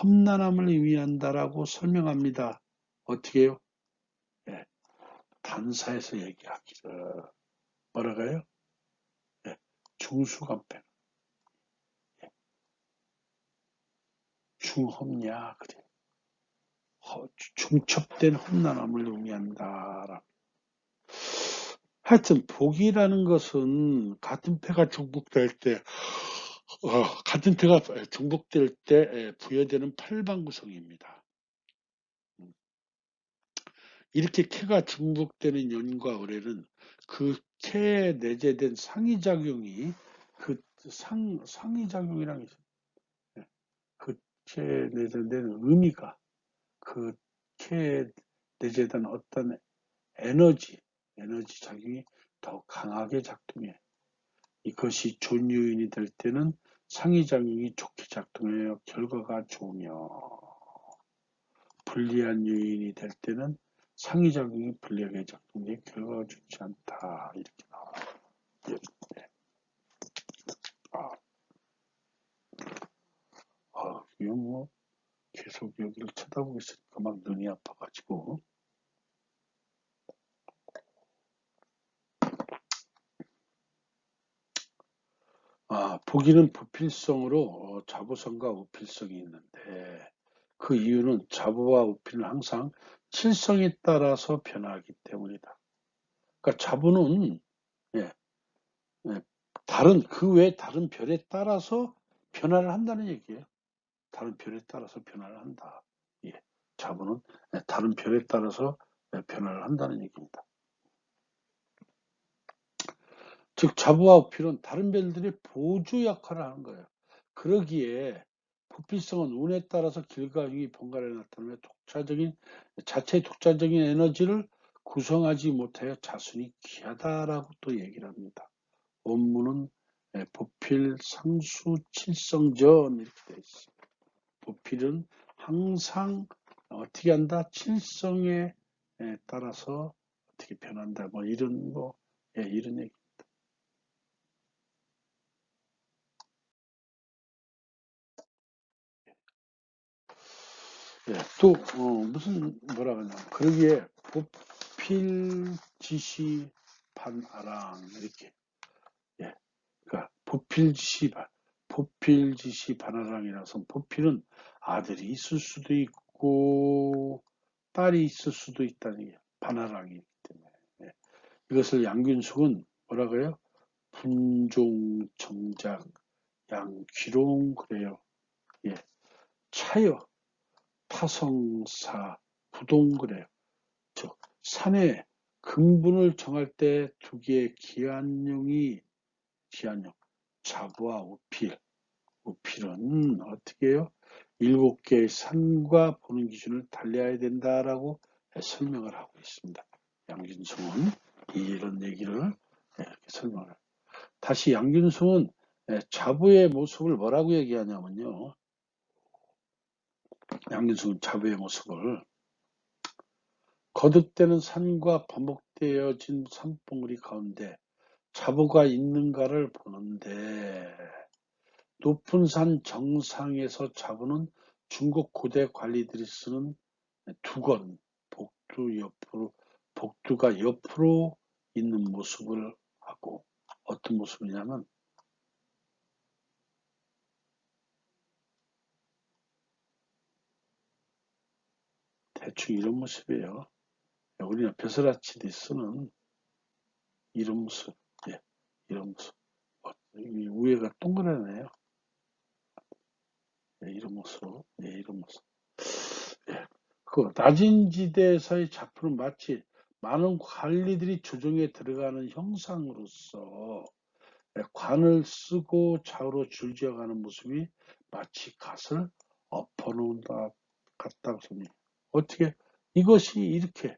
Speaker 1: 험난함을 의미한다라고 설명합니다. 어떻게 해요? 예, 단사에서 얘기하기를 뭐라고요? 예, 중수간패, 예, 중험냐 그래. 중첩된 험난함을 의미한다. 하여튼 복이라는 것은 같은 패가 중복될 때, 같은 패가 중복될 때 부여되는 팔방구성입니다. 이렇게 캐가 중복되는 연과 을에는 그 캐에 내재된 상이작용이 그 상이작용이랑 있어요. 그 캐에 내재된 의미가 그 캐에 내재된 어떤 에너지 작용이 더 강하게 작동해. 이것이 좋은 요인이 될 때는 상이작용이 좋게 작동해요. 결과가 좋으며 불리한 요인이 될 때는 상이작용이 불리하게 작동돼 결과가 좋지 않다. 이렇게 나와요. 네. 이거 뭐 계속 여기를 쳐다보고 있으니까 막 눈이 아파가지고. 보기는 부필성으로 자부성과 우필성이 있는데 그 이유는 자부와 우필은 항상 칠성에 따라서 변화하기 때문이다. 그러니까 자부는 예, 예, 그 외 다른 별에 따라서 변화를 한다는 얘기예요. 다른 별에 따라서 변화를 한다. 예, 자부는 다른 별에 따라서 변화를 한다는 얘기입니다. 즉 자부와 우필은 다른 별들의 보조 역할을 하는 거예요. 그러기에 부필성은 운에 따라서 길과 흉이 번갈아 나타나며 자체 독자적인 에너지를 구성하지 못하여 자순이 귀하다라고 또 얘기를 합니다. 원문은 부필 상수 칠성전 이렇게 되어 있습니다. 부필은 항상 어떻게 한다? 칠성에 따라서 어떻게 변한다. 뭐 이런 이런 얘기. 예, 또 무슨 뭐라 그러냐. 그러기에 보필지시 반아랑 이렇게. 예, 그러니까 보필지시 반아랑이라서 보필은 아들이 있을 수도 있고 있고 딸이 있을 수도 있다는 게 반화랑이기 때문에. 예. 이것을 양균숙은 뭐라고요? 분종, 정작, 양귀롱 그래요. 예. 차여, 타성사, 부동 그래요. 즉 산의 근분을 정할 때 두 개의 기한령이 기한령, 자부와 우필. 우필은 어떻게 해요? 7개의 산과 보는 기준을 달리해야 된다라고 설명을 하고 있습니다. 양균승은 이런 얘기를 이렇게 설명을. 다시 양균승은 자부의 모습을 뭐라고 얘기하냐면요. 양균승은 자부의 모습을 거듭되는 산과 반복되어진 산봉우리 가운데 자부가 있는가를 보는데 높은 산 정상에서 자부는 중국 고대 관리들이 쓰는 두건, 복두가 옆으로 있는 모습을 하고 어떤 모습이냐면 대충 이런 모습이에요. 우리가 벼슬아치들이 쓰는 이런 모습, 예, 이런 모습. 이 위에가 동그라네요. 예, 이런 모습, 예, 이런 모습. 예. 그 낮은 지대에서의 작품은 마치 많은 관리들이 조정에 들어가는 형상으로서 관을 쓰고 좌우로 줄지어가는 모습이 마치 갓을 엎어놓은 것 같다고 생각해요. 어떻게 이것이 이렇게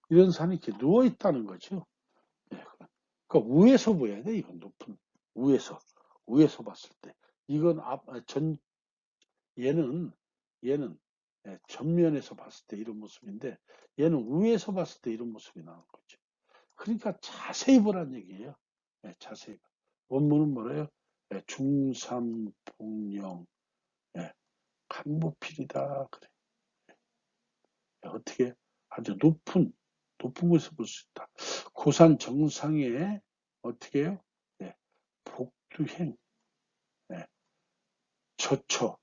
Speaker 1: 이런 산이 이렇게 누워 있다는 거죠. 예. 그러니까 위에서 보여야 돼. 이건 높은 위에서 봤을 때 이건 전 얘는 얘는 전면에서 봤을 때 이런 모습인데 얘는 위에서 봤을 때 이런 모습이 나오는 거죠. 그러니까 자세히 보란 얘기예요. 자세히. 원문은 뭐래요? 중삼복령 간보필이다 그래. 어떻게 아주 높은 곳에서 볼 수 있다. 고산 정상에 어떻게 해요? 복두행, 저초,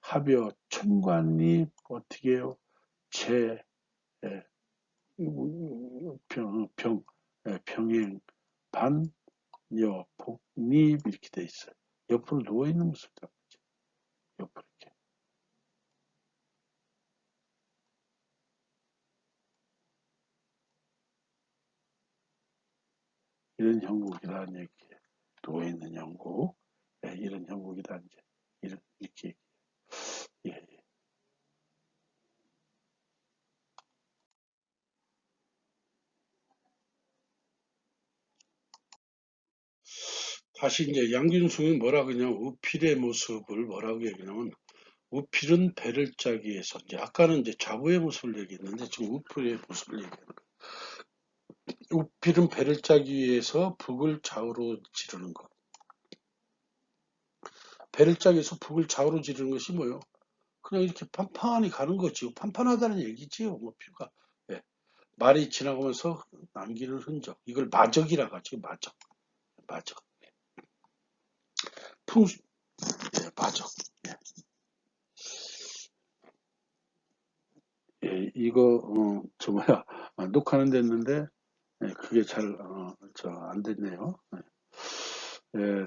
Speaker 1: 하벼, 천관이 어떻게 해요? 제, 예, 병행, 반, 복립 이렇게 돼 있어요. 옆으로 누워 있는 모습이다. 옆으로 이렇게. 이런 형국이라는 얘기예요. 누워 있는 형국, 이런 형국이다 이제 이렇게 예, 예. 다시 이제 양균숙이 뭐라 그러냐 우필의 모습을 뭐라고 얘기하냐면 우필은 배를 짜기 위해서 이제 아까는 이제 자부의 모습을 얘기했는데 지금 우필의 모습을 얘기하는 거예요. 우필은 배를 짜기 위해서 북을 좌우로 지르는 것. 배를 짜기 위해서 북을 좌우로 지르는 것이 뭐예요? 그냥 이렇게 판판히 가는 거지요. 판판하다는 얘기지요. 뭐 뷰가. 예. 말이 지나가면서 남기는 흔적. 이걸 마적이라고 하죠. 마적. 마적. 풍수. 예, 마적. 예. 예, 이거 저 뭐야 녹화는 됐는데 그게 잘 안 됐네요.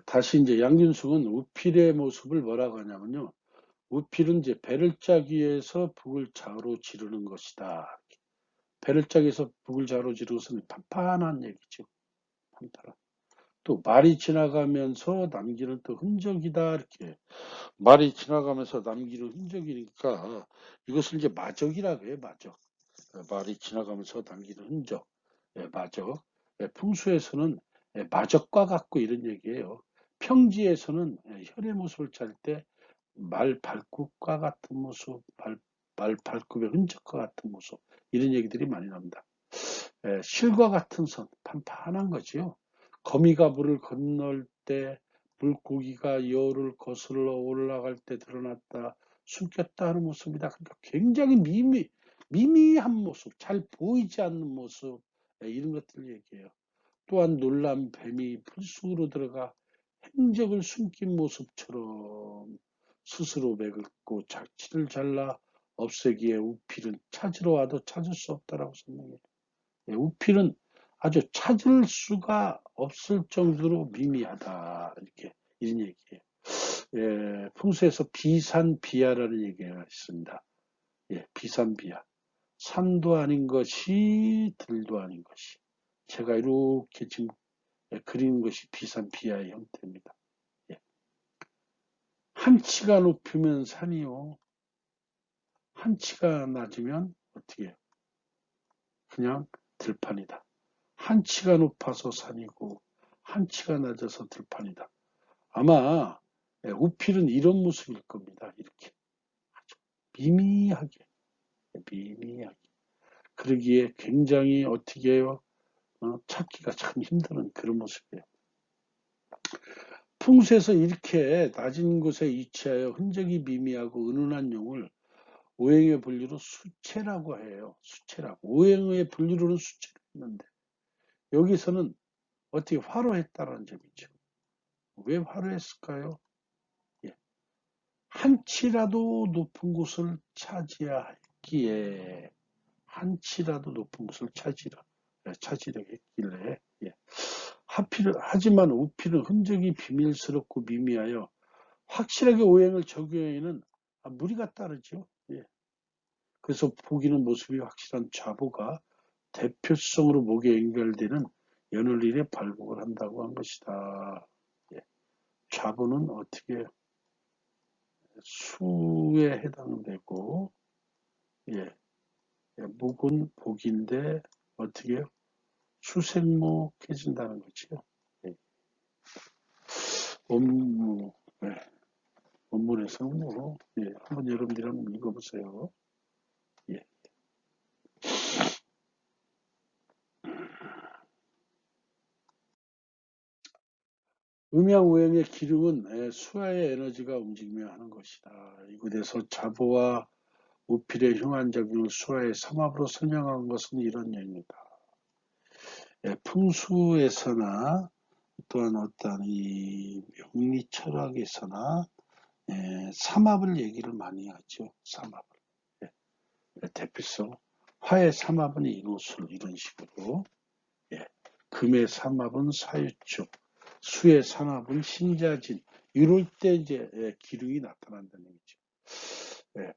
Speaker 1: 다시 이제 양균숙은 우필의 모습을 뭐라고 하냐면요. 우필은 이제 배를 짜기 위해서 북을 좌우로 지르는 것이다. 배를 짜기 위해서 북을 좌우로 지르는 것은 판판한 얘기죠. 판판한. 또 말이 지나가면서 남기는 또 흔적이다. 이렇게 말이 지나가면서 남기는 흔적이니까 이것을 이제 마적이라고 해요. 마적. 말이 지나가면서 남기는 흔적. 마적. 풍수에서는 마적과 같고 이런 얘기예요. 평지에서는 혈의 모습을 짤 때 말 발굽과 같은 모습, 말 발굽의 흔적과 같은 모습 이런 얘기들이 많이 나옵니다. 실과 같은 선, 판판한 거지요. 거미가 물을 건널 때 물고기가 여를 거슬러 올라갈 때 드러났다, 숨겼다 하는 모습이다. 그러니까 굉장히 미미한 모습, 잘 보이지 않는 모습, 이런 것들 얘기해요. 또한 놀란 뱀이 풀숲으로 들어가 행적을 숨긴 모습처럼 스스로 맥을 긋고 작치를 잘라 없애기에 우필은 찾으러 와도 찾을 수 없다라고 설명해요. 우필은 아주 찾을 수가 없을 정도로 미미하다. 이렇게 이런 얘기예요. 풍수에서 비산비야라는 얘기가 있습니다. 비산비야. 산도 아닌 것이 들도 아닌 것이. 제가 이렇게 지금 그리는 것이 비산비야의 형태입니다. 한치가 높으면 산이요. 한치가 낮으면 어떻게 해요? 그냥 들판이다. 한치가 높아서 산이고 한치가 낮아서 들판이다. 아마 우필은 이런 모습일 겁니다. 이렇게 아주 미미하게 미미하게. 그러기에 굉장히 어떻게 해요? 찾기가 참 힘든 그런 모습이에요. 풍수에서 이렇게 낮은 곳에 위치하여 흔적이 미미하고 은은한 용을 오행의 분류로 수채라고 해요. 수채라고. 오행의 분류로는 수채가 있는데 여기서는 어떻게 화로했다는 점이죠. 왜 화로했을까요? 예. 한치라도 높은 곳을 차지해야 했기에 한치라도 높은 곳을 차지려 했길래 하지만 우필은 흔적이 비밀스럽고 미미하여 확실하게 오행을 적용에는 무리가 따르죠. 그래서 보기는 모습이 확실한 좌보가 대표성으로 목에 연결되는 연월일에 발복을 한다고 한 것이다. 좌보는 어떻게 수에 해당되고 목은 복인데 어떻게 수생목해진다는 거죠. 원무, 원문에서는 한번 여러분들이 한번 읽어보세요. 음양오행의 기름은 수화의 에너지가 움직이며 하는 것이다. 이곳에서 자보와 우필의 흉한작용을 수화의 삼합으로 설명한 것은 이런 얘기입니다. 풍수에서나 또한 어떤 이 명리 철학에서나 삼합을 얘기를 많이 하죠. 삼합을. 대표성 화의 삼합은 인호술 이런 식으로 금의 삼합은 사유축 수의 삼합은 신자진 이럴 때 이제 기lum이 나타난다는 얘기죠.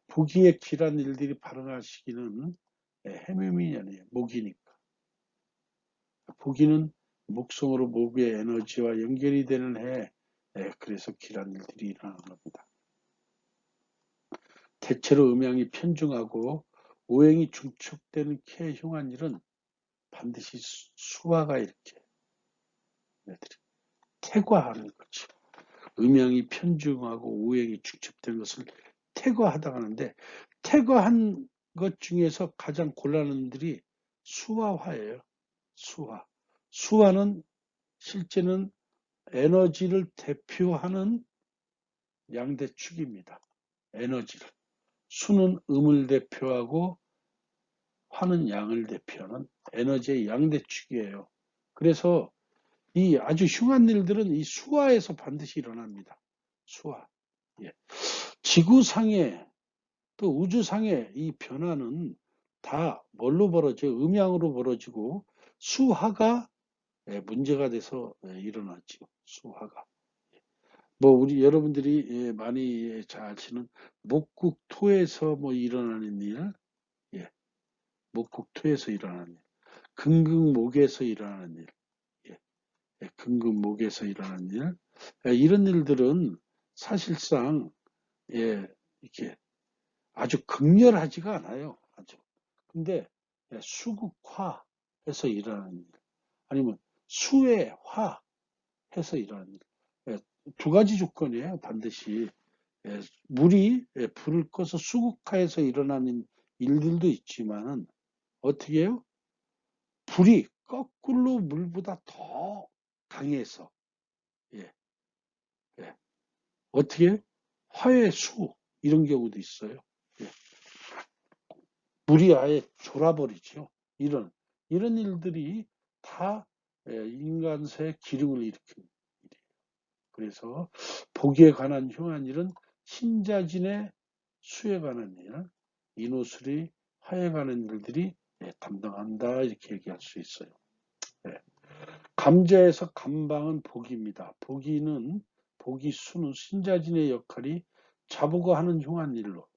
Speaker 1: 보기에 길한 일들이 발생할 시기는 해묘민년이에요. 목이니까. 보기는 목성으로 목의 에너지와 연결이 되는 해. 그래서 길한 일들이 일어나는 겁니다. 대체로 음양이 편중하고 오행이 중축되는 캐 흉한일은 반드시 수화가 이렇게 태과하는 거죠. 음양이 편중하고 오행이 중첩된 것을 태과하다 하는데 태과한 것 중에서 가장 곤란한 들이 수화화예요. 수화. 수화는 실제는 에너지를 대표하는 양대축입니다. 에너지를. 수는 음을 대표하고 화는 양을 대표하는 에너지의 양대축이에요. 그래서 이 아주 흉한 일들은 이 수화에서 반드시 일어납니다. 수화. 지구상의 또 우주상의 이 변화는 다 뭘로 벌어져요? 음양으로 벌어지고 수화가 문제가 돼서 일어났죠. 수화가. 뭐 우리 여러분들이 많이 잘 아시는 목국토에서 뭐 일어나는 일, 목국토에서 일어나는 일, 금극목에서 일어나는 일, 금극목에서 일어나는 일, 이런 일들은 사실상 이렇게 아주 극렬하지가 않아요. 아주. 근데 수극화해서 일어나는 일, 아니면 수해화해서 일어나는 일, 두 가지 조건이에요. 반드시 물이 불을 꺼서 수극화해서 일어나는 일들도 있지만은 어떻게 해요? 불이 거꾸로 물보다 더 강해서 예, 예. 어떻게 해요? 화해수 이런 경우도 있어요. 예. 물이 아예 졸아버리죠. 이런 일들이 다 인간사의 기능을 일으키는 일이에요. 그래서 복에 관한 흉한 일은 신자진의 수에 관한 일, 인후술이 화에 관한 일들이 담당한다 이렇게 얘기할 수 있어요. 감자에서 감방은 복입니다. 복이수는 신자진의 역할이 자부가 하는 흉한 일로.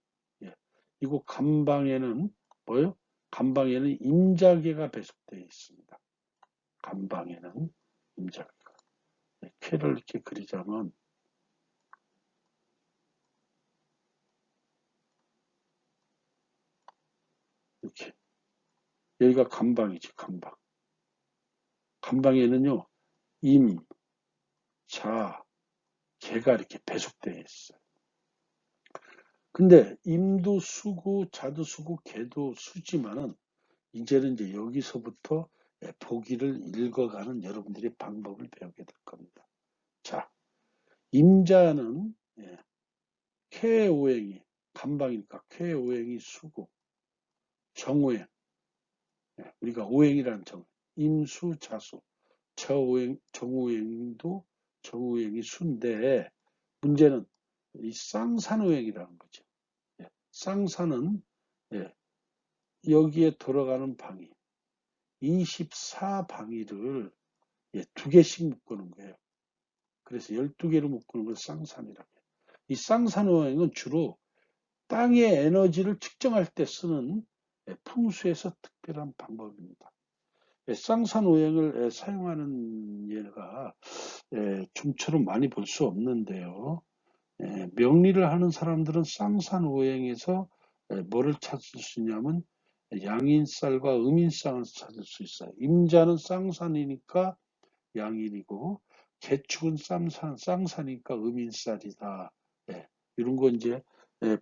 Speaker 1: 이곳 감방에는 뭐요? 감방에는 임자계가 배속되어 있습니다. 감방에는 임자계가. 쾌를 이렇게 그리자면 이렇게 여기가 감방이지 감방. 감방에는요 임, 자, 개가 이렇게 배속되어 있어요. 근데 임도 수고, 자도 수고, 개도 수지만은 이제는 이제 여기서부터 보기를 읽어가는 여러분들의 방법을 배우게 될 겁니다. 자, 임자는 쾌오행이 감방이니까 쾌오행이 수고, 정오행 우리가 오행이라는 정, 임수, 자수, 정오행도 정오행이 수인데 문제는 이 쌍산오행이라는 거죠. 쌍산은 여기에 들어가는 방위 24방위를 두 개씩 묶는 거예요. 그래서 12개로 묶는 걸 쌍산이라고 해요. 이 쌍산오행은 주로 땅의 에너지를 측정할 때 쓰는 풍수에서 특별한 방법입니다. 쌍산오행을 사용하는 예가 좀처럼 많이 볼 수 없는데요. 명리를 하는 사람들은 쌍산오행에서 뭐를 찾을 수 있냐면 양인살과 음인쌍을 찾을 수 있어요. 임자는 쌍산이니까 양인이고 개축은 쌍산이니까 음인살이다. 이런 거 이제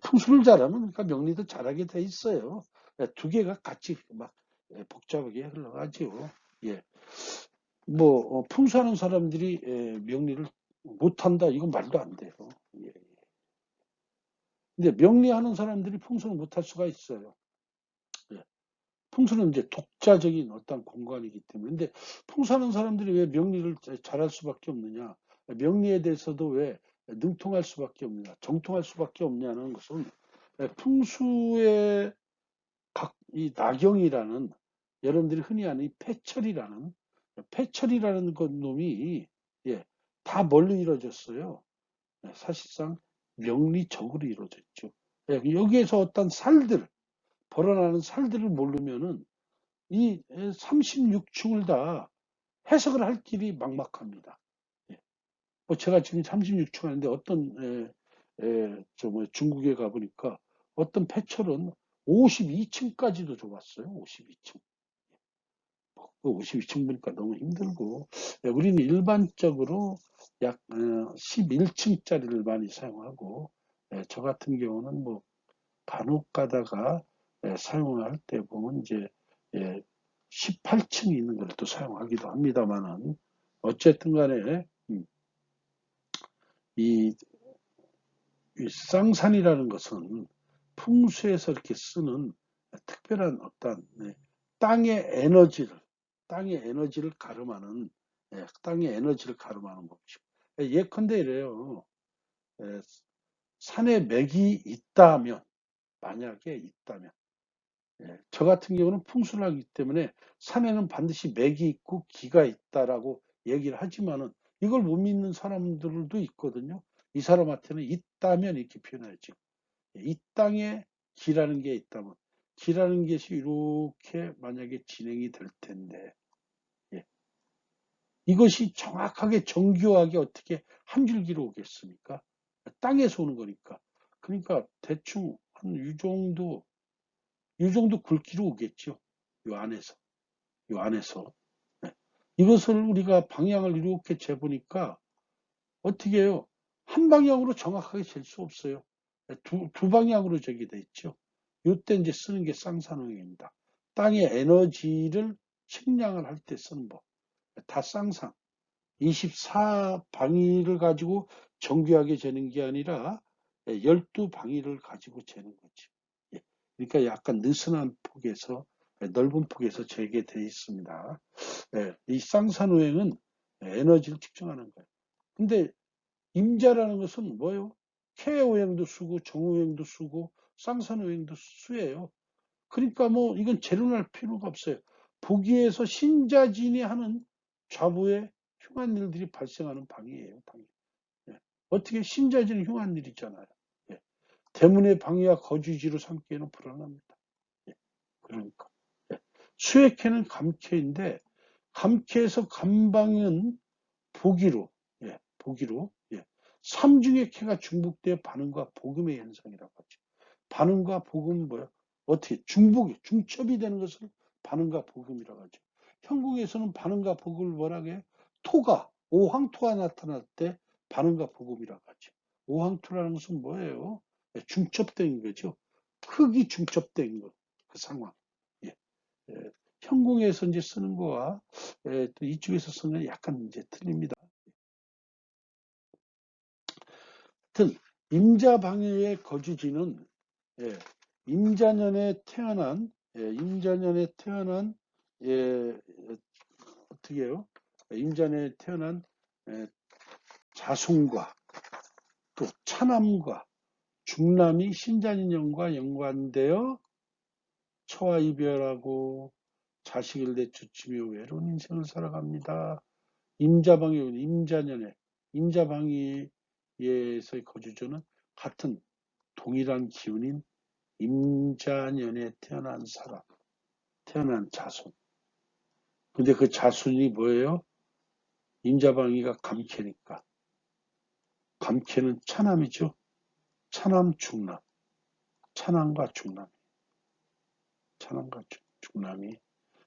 Speaker 1: 풍수를 잘하면 그러니까 명리도 잘하게 돼 있어요. 두 개가 같이 막 복잡하게 흘러가죠. 뭐 풍수하는 사람들이 명리를 못한다 이건 말도 안 돼요. 근데 명리하는 사람들이 풍수를 못할 수가 있어요. 풍수는 이제 독자적인 어떤 공간이기 때문에. 근데 풍수하는 사람들이 왜 명리를 잘할 수밖에 없느냐? 명리에 대해서도 왜 능통할 수밖에 없느냐? 정통할 수밖에 없냐는 것은 풍수의 이 나경이라는 여러분들이 흔히 아는 이 패철이라는 것 놈이 다 뭘로 이루어졌어요? 사실상 명리적으로 이루어졌죠. 여기에서 어떤 살들 벌어나는 살들을 모르면은 이 36층을 다 해석을 할 길이 막막합니다. 뭐 제가 지금 36층 하는데 어떤 중국에 가보니까 어떤 패철은 52층까지도 줘봤어요. 52층. 52층 보니까 너무 힘들고 우리는 일반적으로 약 11층짜리를 많이 사용하고 저 같은 경우는 뭐 간혹 가다가 사용할 때 보면 이제 18층이 있는 걸 또 사용하기도 합니다만은 어쨌든 간에 이, 이 쌍산이라는 것은 풍수에서 이렇게 쓰는 특별한 어떤 땅의 에너지를 가름하는 땅의 에너지를 가름하는 법이죠. 예컨대 이래요. 산에 맥이 있다면 만약에 있다면 저 같은 경우는 풍수를 하기 때문에 산에는 반드시 맥이 있고 기가 있다라고 얘기를 하지만은 이걸 못 믿는 사람들도 있거든요. 이 사람한테는 있다면 이렇게 표현하죠. 이 땅에 기라는 게 있다면 기라는 것이 이렇게 만약에 진행이 될 텐데 이것이 정확하게 정교하게 어떻게 한 줄기로 오겠습니까? 땅에서 오는 거니까. 그러니까 대충 한 이 정도 굵기로 오겠죠. 요 안에서. 요 안에서. 네. 이것을 우리가 방향을 이렇게 재보니까 어떻게 해요? 한 방향으로 정확하게 잴 수 없어요. 두 방향으로 저기 돼 있죠. 요때 이제 쓰는 게 쌍산오행입니다. 땅의 에너지를 측량을 할 때 쓰는 법. 다 쌍산. 24방위를 가지고 정교하게 재는 게 아니라 12방위를 가지고 재는 거죠. 그러니까 약간 느슨한 폭에서, 넓은 폭에서 재개되어 있습니다. 예, 이 쌍산오행은 에너지를 측정하는 거예요. 근데 임자라는 것은 뭐예요? 케오행도 쓰고 정오행도 쓰고 쌍산오행도 수예요. 그러니까 뭐 이건 재론할 필요가 없어요. 보기에서 신자진이 하는 좌부에 흉한 일들이 발생하는 방이에요. 방이. 예. 어떻게 신자진은 흉한 일이잖아요. 예. 대문의 방위와 거주지로 삼기에는 불안합니다. 예. 그러니까 예. 수액해는 감캐인데 감캐에서 감방은 보기로, 예, 보기로, 예. 삼중의 캐가 중복되어 반응과 복음의 현상이라고 하죠. 반응과 복음은 뭐야? 어떻게 중복이 중첩이 되는 것을 반응과 복음이라고 하죠. 형국에서는 반응과 복음을 뭐라고 해? 토가 오황토가 나타날 때 반응과 복음이라고 하죠. 오황토라는 것은 뭐예요? 예, 중첩된 거죠. 흙이 중첩된 것, 그 상황. 예, 예. 형공에서 이제 쓰는 거와 또 이쪽에서 쓰는 게 약간 이제 틀립니다. 하여튼 임자방해의 거주지는 예, 임자년에 태어난 임자년에 태어난 예, 어떻게 해요? 임자년에 태어난 예, 자손과 또 차남과 중남이 신자인연과 연관되어 처와 이별하고 자식을 내쫓으며 외로운 인생을 살아갑니다. 임자방위, 임자년에, 임자방위에서의 거주주는 같은 동일한 기운인 임자년에 태어난 사람, 태어난 자손. 근데 그 자손이 뭐예요? 임자방위가 감캐니까. 감캐는 차남이죠. 차남, 중남. 차남과 중남. 차남과 중남이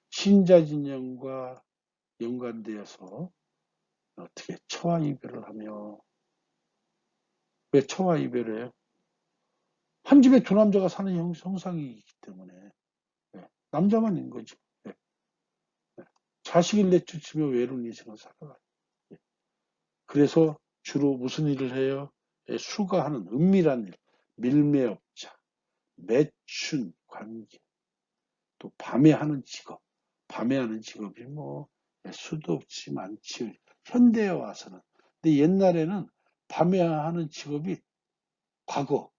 Speaker 1: 신자진영과 연관되어서 어떻게 처와 이별을 하며 왜 처와 이별을 해요? 한 집에 두 남자가 사는 형상이기 때문에 남자만 있는 거죠. 예. 자식을 내쫓으며 외로운 인생을 살아가요. 예. 그래서 주로 무슨 일을 해요? 수가하는 은밀한 일, 밀매업자, 매춘 관계, 또 밤에 하는 직업. 밤에 하는 직업이 뭐 수도 없이 많지. 현대에 와서는. 근데 옛날에는 밤에 하는 직업이 과거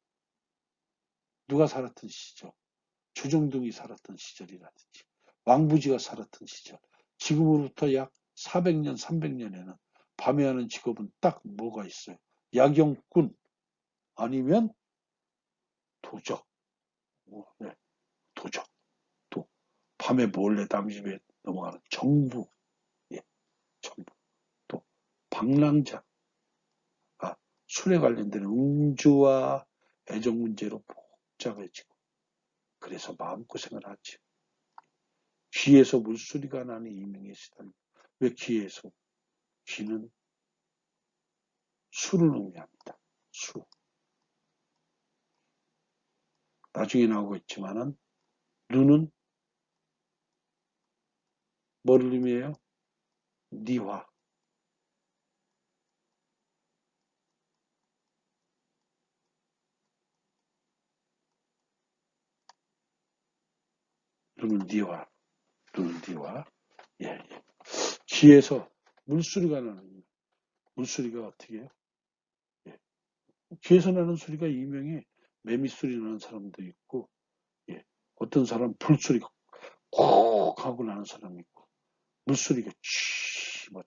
Speaker 1: 누가 살았던 시절, 조정동이 살았던 시절이라든지 왕부지가 살았던 시절, 지금으로부터 약 400년, 300년에는 밤에 하는 직업은 딱 뭐가 있어요? 야경꾼 아니면 도적, 네, 도적, 또 밤에 몰래 남의 집에 넘어가는 정부, 예, 정부, 또 방랑자, 술에 관련된 음주와 애정 문제로 복잡해지고 그래서 마음고생을 하지. 귀에서 물소리가 나는 이명에 시달려. 왜 귀에서? 귀는 수를 의미합니다. 수. 나중에 나오고 있지만은 눈은 뭐를 의미해요? 니화. 눈은 니화. 눈은 니화. 예, 예. 귀에서 물소리가 나는 물소리가 어떻게 해요? 예. 귀에서 나는 소리가 이명에 매미소리 나는 사람도 있고, 예. 어떤 사람 불소리가 콕 하고 나는 사람이 있고, 물소리가 치, 뭐,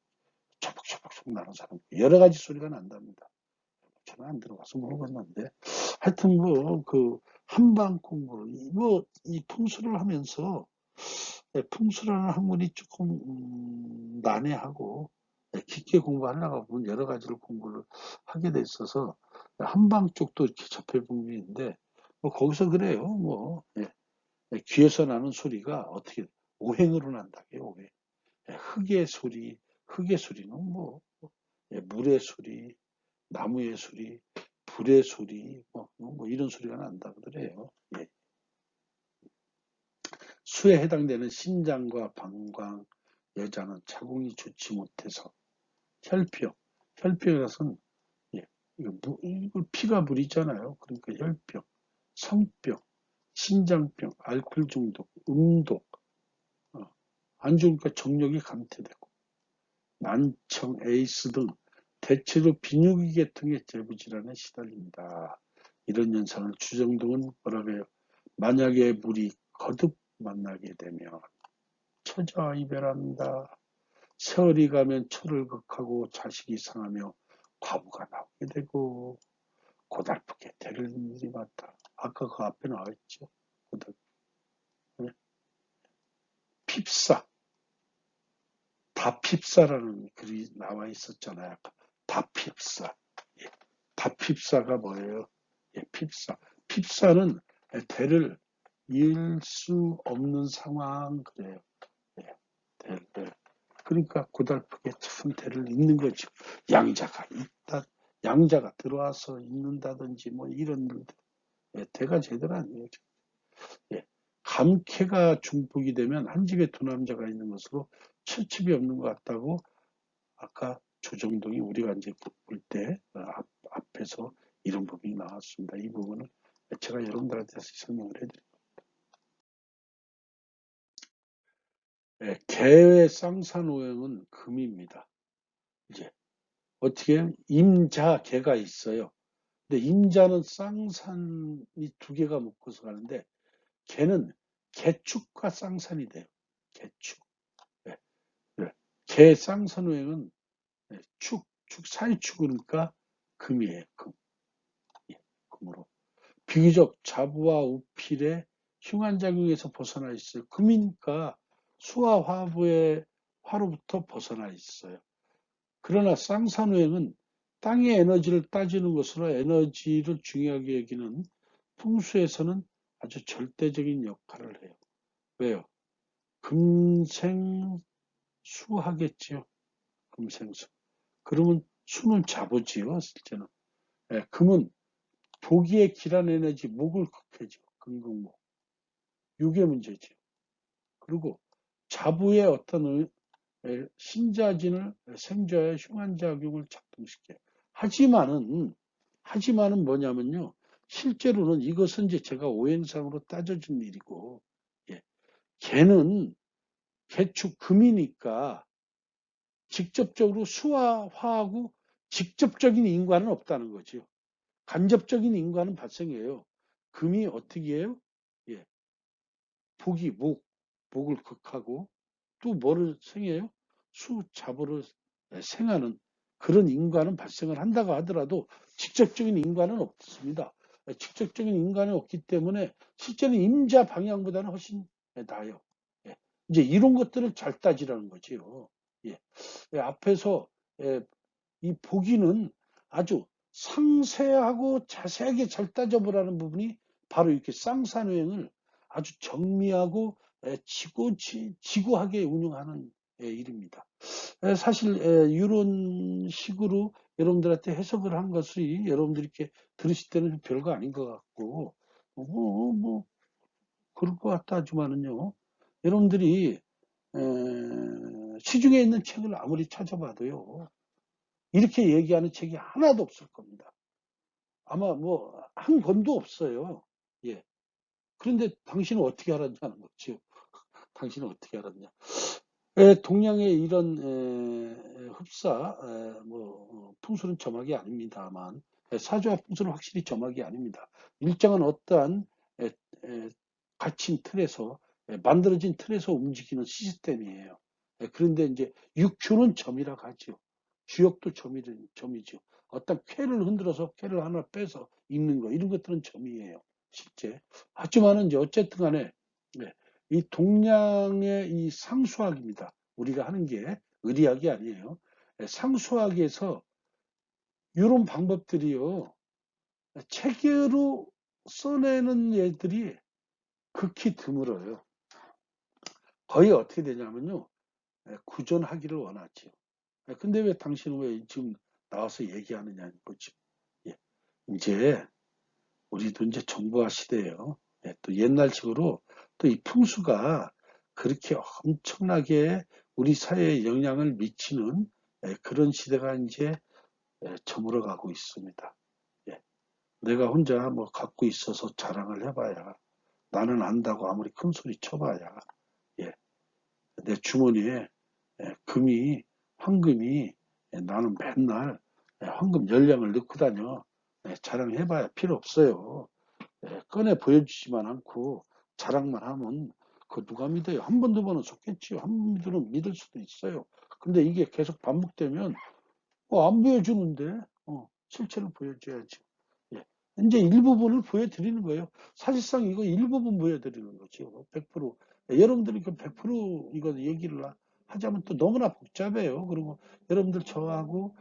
Speaker 1: 차박차박 나는 사람, 여러 가지 소리가 난답니다. 저는 안 들어가서 모르겠는데, 하여튼 뭐, 그, 한방 공부를, 뭐, 이 풍수를 하면서, 풍수라는 학문이 조금, 난해하고, 깊게 공부하려고 보면 여러 가지를 공부를 하게 돼 있어서, 한방 쪽도 이렇게 접해본 게 있는데, 뭐, 거기서 그래요. 뭐, 귀에서 나는 소리가 어떻게, 오행으로 난다. 오행. 흙의 소리, 흙의 소리는 뭐, 물의 소리, 나무의 소리, 불의 소리, 뭐 이런 소리가 난다 그래요. 예. 수에 해당되는 신장과 방광, 여자는 자궁이 좋지 못해서 혈병, 혈병이라서는 예, 이거 피가 물이잖아요. 그러니까 혈병, 성병, 신장병, 알코올 중독, 음독, 안 좋으니까 정력이 감퇴되고, 난청, 에이스 등 대체로 비뇨기 계통의 재부질환에 시달린다. 이런 현상을 주정동은 뭐라고 해요? 만약에 물이 거듭 만나게 되면 처자 이별한다. 세월이 가면 철을 극하고 자식이 상하며 과부가 나오게 되고 고달프게 대를 잇는 일이 많다. 아까 그 앞에 나와있죠. 핍사, 다핍사라는 글이 나와 있었잖아요. 다핍사. 예, 다핍사가 뭐예요? 예, 핍사. 핍사는 대를 이을 수 없는 상황 그래요. 예, 대를. 그러니까 고달프게 참 대를 잇는 거죠. 양자가 있다, 양자가 들어와서 잇는다든지 뭐 이런 일들. 예, 대가 제대로 아니에요. 예, 감캐가 중복이 되면 한 집에 두 남자가 있는 것으로 철집이 없는 것 같다고 아까 조정동이 우리가 이제 볼 때 앞에서 이런 부분이 나왔습니다. 이 부분은 제가 여러분들한테 설명을 해드릴게요. 예, 개의 쌍산오행은 금입니다. 이제 어떻게 임자 개가 있어요. 근데 임자는 쌍산이 두 개가 묶어서 가는데 개는 개축과 쌍산이 돼요. 개축. 예, 예. 개 쌍산오행은 축 사이축이니까 금이에요. 금. 예, 금으로. 비교적 자부와 우필의 흉한작용에서 벗어나 있어요. 금이니까 수와 화부의 화로부터 벗어나 있어요. 그러나 쌍산오행은 땅의 에너지를 따지는 것으로 에너지를 중요하게 여기는 풍수에서는 아주 절대적인 역할을 해요. 왜요? 금생수하겠지요. 금생수. 그러면 수는 자보지요, 실제는. 예, 금은 보기의 기란 에너지, 목을 극해죠. 금극목. 이게 문제죠. 그리고 자부의 어떤 신자진을 생자의 흉한작용을 작동시켜요. 하지만은 뭐냐면요. 실제로는 이것은 이제 제가 오행상으로 따져준 일이고, 예, 개는 개축 금이니까 직접적으로 수와 화하고 직접적인 인과는 없다는 거죠. 간접적인 인과는 발생해요. 금이 어떻게 해요? 예, 복이 목을 극하고 또 뭐를 생해요? 수자보를 생하는 그런 인과는 발생을 한다고 하더라도 직접적인 인과는 없습니다. 직접적인 인과는 없기 때문에 실제는 임자 방향보다는 훨씬 나아요. 예, 이제 이런 것들을 잘 따지라는 거지요. 예, 앞에서 이 보기는 아주 상세하고 자세하게 잘 따져보라는 부분이 바로 이렇게 쌍산오행을 아주 정미하고 지구하게 운영하는 일입니다. 사실 이런 식으로 여러분들한테 해석을 한 것이 여러분들이 이렇게 들으실 때는 별거 아닌 것 같고 뭐 그럴 것 같다 하지만은요. 여러분들이 시중에 있는 책을 아무리 찾아봐도요. 이렇게 얘기하는 책이 하나도 없을 겁니다. 아마 뭐 한 권도 없어요. 예. 그런데 당신은 어떻게 알았냐는 거죠. 당신은 어떻게 알았냐. 동양의 이런 흡사 뭐 풍수는 점학이 아닙니다만 사주와 풍수는 확실히 점학이 아닙니다. 일정한 어떠한 갇힌 틀에서 만들어진 틀에서 움직이는 시스템이에요. 그런데 이제 육효는 점이라고 하죠. 주역도 점이죠. 어떤 쾌를 흔들어서 쾌를 하나 빼서 읽는 거 이런 것들은 점이에요. 실제. 하지만은 이제 어쨌든 간에 이 동양의 이 상수학입니다. 우리가 하는 게 의리학이 아니에요. 상수학에서 이런 방법들이요. 체계로 써내는 애들이 극히 드물어요. 거의 어떻게 되냐면요. 구전하기를 원하지요. 근데 왜 당신은 왜 지금 나와서 얘기하느냐는 거죠. 예. 이제 우리도 이제 정보화 시대예요. 또 옛날식으로 또 이 풍수가 그렇게 엄청나게 우리 사회에 영향을 미치는 그런 시대가 이제 저물어 가고 있습니다. 예. 내가 혼자 뭐 갖고 있어서 자랑을 해봐야 나는 안다고 아무리 큰 소리 쳐봐야, 예, 내 주머니에 금이, 황금이, 나는 맨날 황금 열량을 넣고 다녀. 자랑해봐야 필요 없어요. 꺼내 보여주지만 않고 자랑만 하면 그 누가 믿어요? 한 번, 두 번은 속겠지요. 한 번 믿을 수도 있어요. 근데 이게 계속 반복되면 안 보여주는데 실체를 보여줘야지. 예. 이제 일부분을 보여드리는 거예요. 사실상 이거 일부분 보여드리는 거죠. 100%. 여러분들이 그 100% 이거 얘기를 하자면 또 너무나 복잡해요. 그리고 여러분들 저하고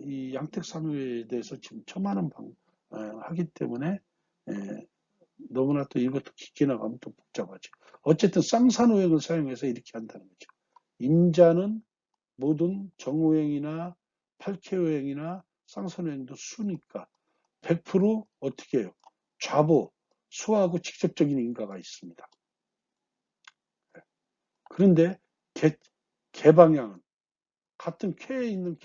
Speaker 1: 이 양택삼유에 대해서 지금 처음 하기 때문에 너무나 또 이것도 깊게 나가면 또 복잡하죠. 어쨌든 쌍산오행을 사용해서 이렇게 한다는 거죠. 임자는 모든 정오행이나 팔케오행이나 쌍산오행도 수니까 100% 어떻게 해요? 좌보, 수하고 직접적인 인과가 있습니다. 그런데 개방향은 같은 쾌에 있는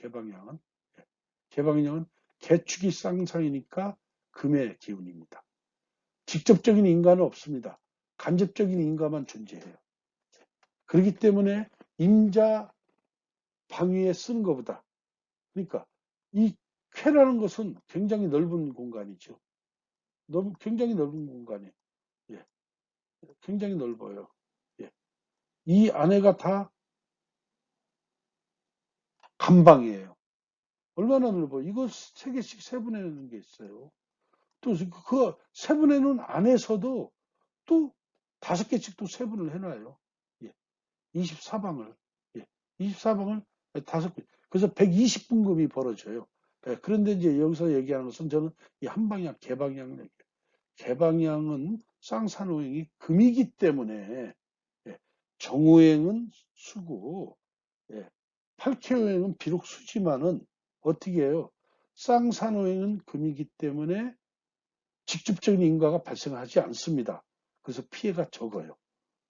Speaker 1: 개방향은 개축이 쌍상이니까 금의 기운입니다. 직접적인 인과는 없습니다. 간접적인 인과만 존재해요. 그렇기 때문에 임자 방위에 쓰는 것보다 그러니까 이 쾌라는 것은 굉장히 넓은 공간이죠. 굉장히 넓은 공간이에요. 예, 굉장히 넓어요. 예. 이 안에가 다 감방이에요. 얼마나 넓어? 이거 세 개씩 세분해놓은 게 있어요. 또 그 세분해놓은 안에서도 또 다섯 개씩 또 세분을 해놔요. 예. 24방을. 예. 24방을 다섯 개. 그래서 120분금이 벌어져요. 예. 그런데 이제 여기서 얘기하는 것은 저는 이 한방향, 개방향을 얘기해요. 개방향은 쌍산오행이 금이기 때문에 예. 정오행은 수고 예. 팔케오행은 비록 수지만은 어떻게 해요? 쌍산오행은 금이기 때문에 직접적인 인과가 발생하지 않습니다. 그래서 피해가 적어요.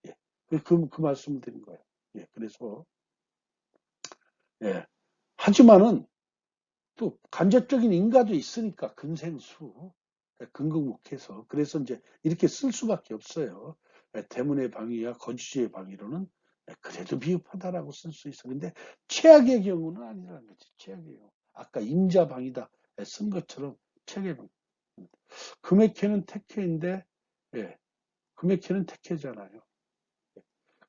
Speaker 1: 예. 그 말씀을 드린 거예요. 예. 그래서 예. 하지만은 또 간접적인 인과도 있으니까 금생수 근극목해서 그래서 이제 이렇게 쓸 수밖에 없어요. 대문의 방위와 거주지의 방위로는 그래도 비흡하다라고 쓸 수 있어. 근데 최악의 경우는 아니라는 거지. 최악의 경우. 아까 임자방위다 쓴 것처럼 최악의 경우. 금액회는 택회인데 예, 금액회는 택회잖아요.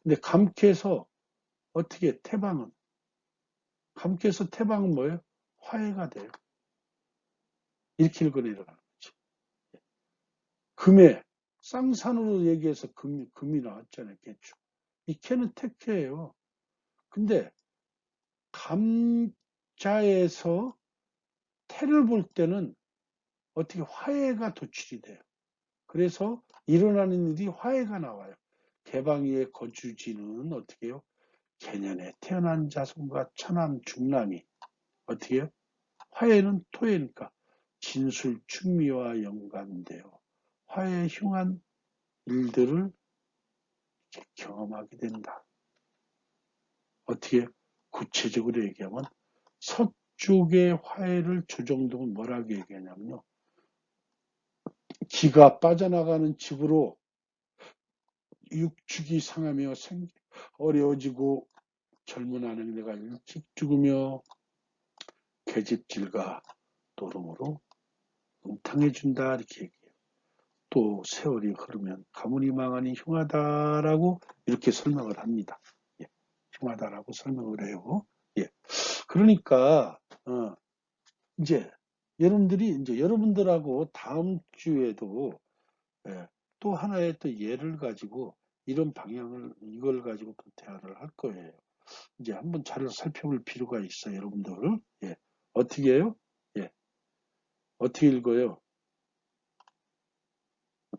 Speaker 1: 근데 감캐에서 어떻게 태방은 감캐에서 태방은 뭐예요? 화해가 돼요. 이렇게 읽어내려가는 거지. 금에 쌍산으로 얘기해서 금이 나왔잖아요. 개축. 이 캐는 택회예요. 근데 감자에서 태를 볼 때는 어떻게 화해가 도출이 돼요. 그래서 일어나는 일이 화해가 나와요. 개방위의 거주지는 어떻게 해요? 개년에 태어난 자손과 처남 중남이 어떻게 해요? 화해는 토해니까 진술 충미와 연관되어 화해에 흉한 일들을 경험하게 된다. 어떻게 구체적으로 얘기하면 서쪽의 화해를 조정동은 뭐라고 얘기하냐면요. 기가 빠져나가는 집으로 육축이 상하며 어려워지고 젊은 아내가 일찍 죽으며 계집질과 노름으로 음탕해준다 이렇게 얘기해요. 또 세월이 흐르면 가문이 망하니 흉하다라고 이렇게 설명을 합니다. 예, 흉하다라고 설명을 해요. 예, 그러니까 이제 여러분들하고 다음 주에도 예, 또 하나의 또 예를 가지고 이런 방향을 이걸 가지고 또 대화를 할 거예요. 이제 한번 잘 살펴볼 필요가 있어요, 여러분들. 예, 어떻게 해요? 예, 어떻게 읽어요?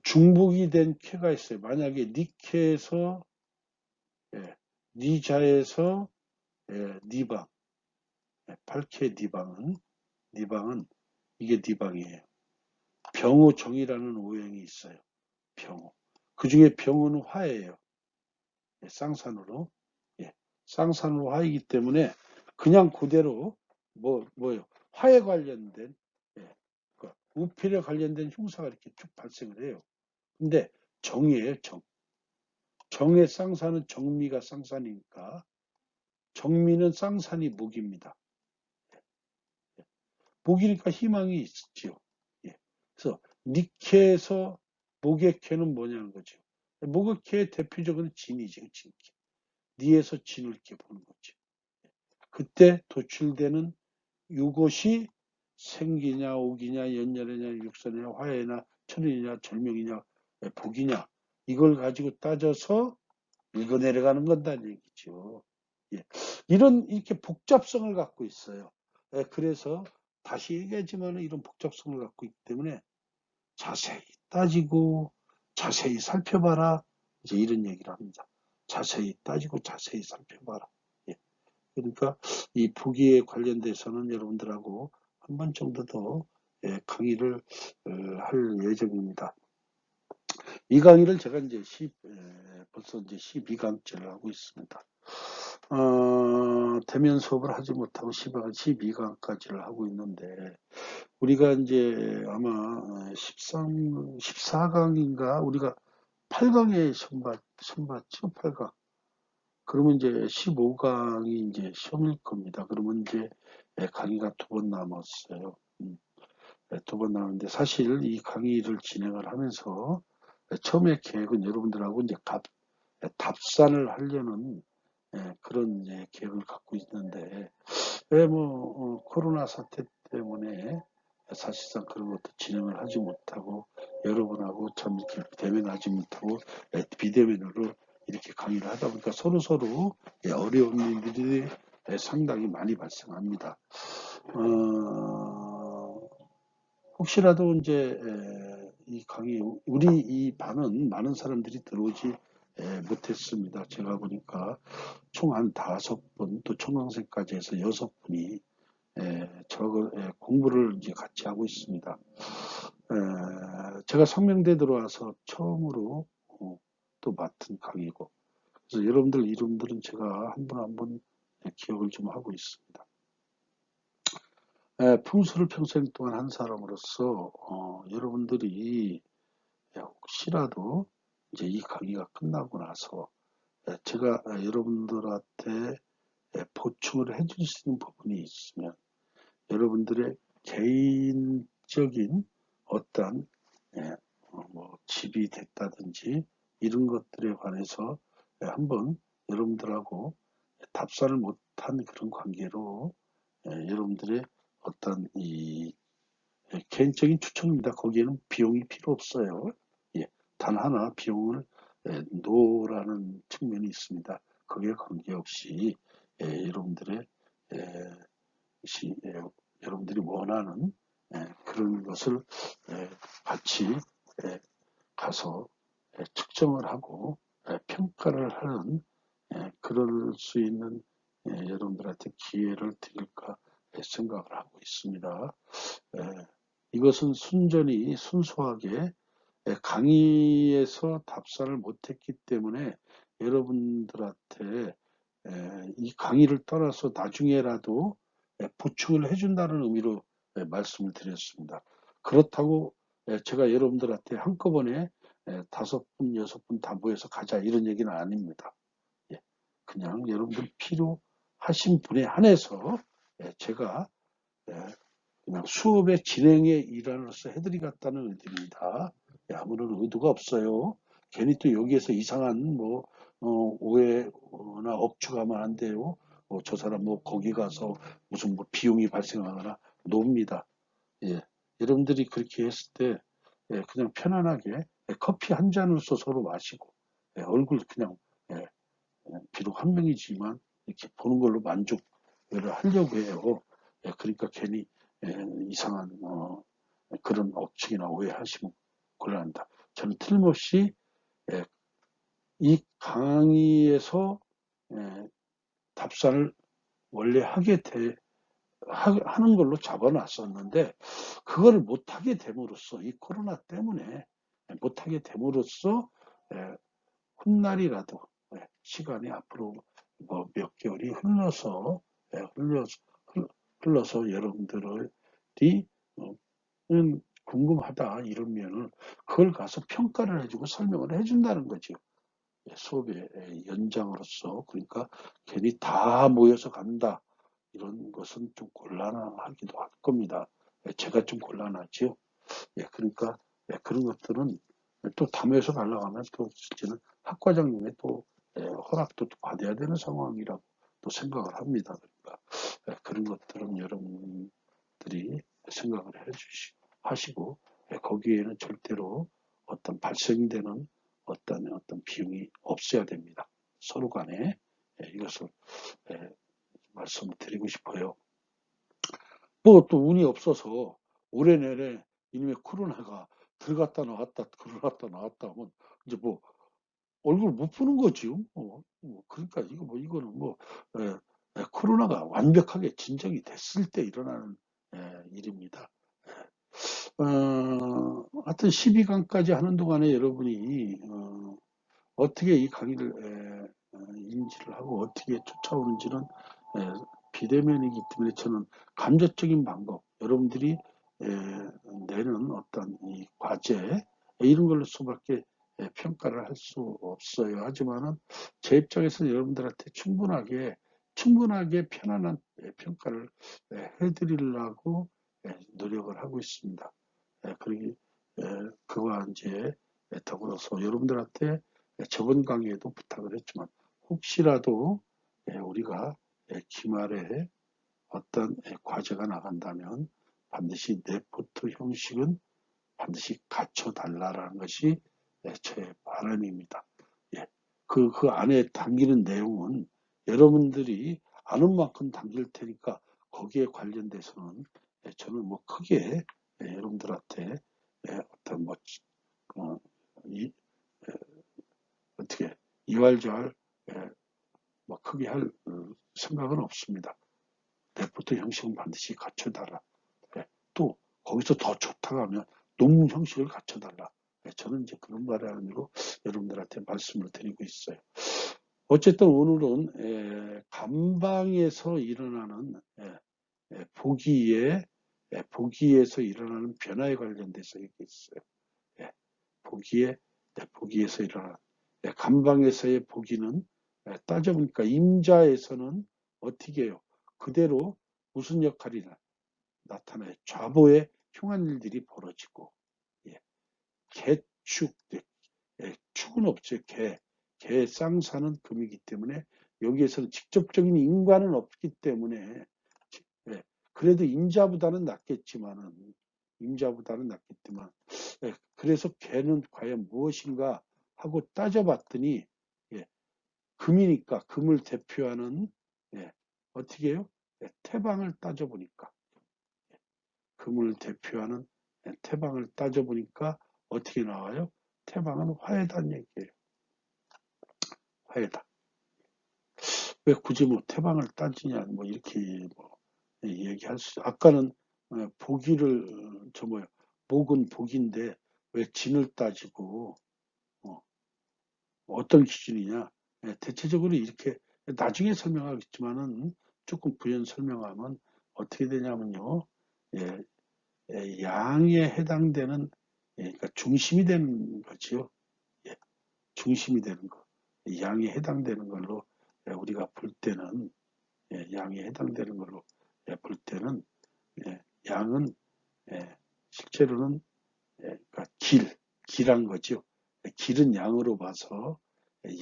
Speaker 1: 중복이 된 쾌가 있어요. 만약에 니케에서 예, 니자에서 예, 니방, 예, 8K 니방은 이게 니방이에요. 병호정이라는 오행이 있어요. 병호. 그 중에 병호는 화예요. 예, 쌍산으로. 예, 쌍산으로 화이기 때문에 그냥 그대로 뭐요? 화에 관련된 예, 우필에 관련된 흉사가 이렇게 쭉 발생을 해요. 근데 정이에요, 정. 정의 쌍산은 정미가 쌍산이니까 정미는 쌍산이 목입니다. 목이니까 희망이 있지요. 예. 그래서 니케에서 목의 캐는 뭐냐는 거죠. 목의 캐의 대표적인 진이죠, 진캐. 니에서 진을 이렇게 보는 거죠. 그때 도출되는 이것이 생기냐, 오기냐, 연년이냐, 육선이냐, 화해냐, 천일이냐, 절명이냐, 복이냐, 이걸 가지고 따져서 읽어내려가는 건다는 얘기죠. 예. 이렇게 복잡성을 갖고 있어요. 예, 그래서 다시 얘기하지만 이런 복잡성을 갖고 있기 때문에 자세히 따지고 자세히 살펴봐라. 이제 이런 얘기를 합니다. 자세히 따지고 자세히 살펴봐라. 예. 그러니까 이 부기에 관련돼서는 여러분들하고 한 번 정도 더 강의를 할 예정입니다. 이 강의를 제가 이제 벌써 이제 12강째를 하고 있습니다. 대면 수업을 하지 못하고 12강까지를 하고 있는데, 우리가 이제 아마 14강인가, 우리가 8강에 선봤죠, 8강. 그러면 이제 15강이 이제 시험일 겁니다. 그러면 이제 강의가 2번 남았어요. 2번 남았는데, 사실 이 강의를 진행을 하면서 처음에 계획은 여러분들하고 이제 답산을 하려는 그런 계획을 갖고 있는데, 코로나 사태 때문에 사실상 그런 것도 진행을 하지 못하고 여러분하고 참 이렇게 대면하지 못하고 비대면으로 이렇게 강의를 하다 보니까 서로 어려운 일들이 상당히 많이 발생합니다. 혹시라도 이제 이 강의 우리 이 반은 많은 사람들이 들어오지 못했습니다. 제가 보니까 총 한 5분, 또 총학생까지 해서 6분이 공부를 이제 같이 하고 있습니다. 제가 성명대 들어와서 처음으로 또 맡은 강의고, 그래서 이름들은 제가 한 분 한 분 기억을 좀 하고 있습니다. 풍수를 평생 동안 한 사람으로서 여러분들이 혹시라도 이제 이 강의가 끝나고 나서 제가 여러분들한테 보충을 해줄 수 있는 부분이 있으면 여러분들의 개인적인 어떤 집이 됐다든지 이런 것들에 관해서 한번 여러분들하고 답사를 못한 그런 관계로 여러분들의 어떤 이 개인적인 추천입니다. 거기에는 비용이 필요 없어요. 예, 단 하나 비용을 노라는 측면이 있습니다. 거기에 관계없이 여러분들의 여러분들이 원하는 그런 것을 같이 가서 측정을 하고 평가를 하는 그럴 수 있는 여러분들한테 기회를 드릴까 생각을 하고 있습니다. 이것은 순수하게 강의에서 답사를 못했기 때문에 여러분들한테 이 강의를 떠나서 나중에라도 보충을 해준다는 의미로 말씀을 드렸습니다. 그렇다고 제가 여러분들한테 한꺼번에 5분, 6분 다 모여서 가자 이런 얘기는 아닙니다. 그냥 여러분들 필요하신 분에 한해서 제가 그냥 수업의 진행의 일환으로서 해드리겠다는 의도입니다. 아무런 의도가 없어요. 괜히 또 여기에서 이상한 오해나 억측하면 안 돼요. 저 사람 거기 가서 무슨 비용이 발생하거나 놉니다. 예. 여러분들이 그렇게 했을 때 그냥 편안하게 커피 한 잔으로서 서로 마시고 얼굴 그냥 비록 한 명이지만 이렇게 보는 걸로 만족을 하려고 해요. 그러니까 괜히 이상한 그런 억측이나 오해하시면 곤란합니다. 저는 틀림없이 이 강의에서 답사를 원래 하는 걸로 잡아놨었는데 그걸 못하게 됨으로써 이 코로나 때문에 못하게 됨으로써 훗날이라도 시간이 앞으로 몇 개월이 흘러서 여러분들이 궁금하다 이러면은 그걸 가서 평가를 해주고 설명을 해준다는 거죠. 수업의 연장으로서. 그러니까 괜히 다 모여서 간다 이런 것은 좀 곤란하기도 할 겁니다. 제가 좀 곤란하죠. 그러니까 그런 것들은 또 다 모여서 가려고 하면 또 실제는 학과장님의 또 허락도 받아야 되는 상황이라고 또 생각을 합니다. 그러니까 그런 것들은 여러분들이 생각을 하시고 거기에는 절대로 어떤 발생되는 어떤 비용이 없어야 됩니다. 서로 간에 이것을 예, 말씀을 드리고 싶어요. 뭐 또 운이 없어서 올해 내내 이놈의 코로나가 들어갔다 나왔다 하면 이제 뭐 얼굴 못 보는 거지요. 그러니까 이거는 코로나가 완벽하게 진정이 됐을 때 일어나는 일입니다. 하여튼 12강까지 하는 동안에 여러분이 어떻게 이 강의를 인지를 하고 어떻게 쫓아오는지는 에, 비대면이기 때문에 저는 간접적인 방법, 여러분들이 내는 어떤 이 과제 이런 걸로 수밖에 평가를 할 수 없어요. 하지만은 제 입장에서는 여러분들한테 충분하게 편안한 평가를 해드리려고 노력을 하고 있습니다. 그러기 그와 이제 더불어서 여러분들한테 저번 강의에도 부탁을 했지만 혹시라도 우리가 기말에 어떤 과제가 나간다면 반드시 레포트 형식은 반드시 갖춰달라는 것이 제 바람입니다. 그 안에 담기는 내용은 여러분들이 아는 만큼 담길 테니까 거기에 관련돼서는 저는 뭐 크게 여러분들한테 어떤 어, 이, 어떻게 이왈저왈 뭐 크게 할 생각은 없습니다. 레포트 형식은 반드시 갖춰달라. 또 거기서 더 좋다고 하면 논문 형식을 갖춰달라. 저는 이제 그런 바람으로 여러분들한테 말씀을 드리고 있어요. 어쨌든 오늘은 감방에서 일어나는 보기에서 일어나는 변화에 관련돼서 얘기했어요. 보기에 보기에서 일어나는 감방에서의 보기는 따져보니까 임자에서는 어떻게 해요? 그대로 무슨 역할이 나타나요? 좌보에 흉한 일들이 벌어지고 개축, 축은 없죠. 쌍사는 금이기 때문에 여기에서는 직접적인 인과는 없기 때문에 그래도 임자보다는 낫겠지만 그래서 개는 과연 무엇인가 하고 따져봤더니 금이니까 금을 대표하는 어떻게 해요? 태방을 따져보니까 금을 대표하는 태방을 따져보니까 어떻게 나와요? 태방은 화해다는 얘기예요. 화해다. 왜 굳이 뭐 태방을 따지냐 뭐 이렇게 얘기할 수. 아까는 보기를 목은 복인데 왜 진을 따지고 어떤 기준이냐? 대체적으로 이렇게 나중에 설명하겠지만은 조금 부연 설명하면 어떻게 되냐면요. 예, 양에 해당되는 그러니까 중심이 되는 거지요. 중심이 되는 거. 양에 해당되는 걸로 우리가 볼 때는 양에 해당되는 걸로 볼 때는 양은 실제로는 그러니까 길한 거죠. 길은 양으로 봐서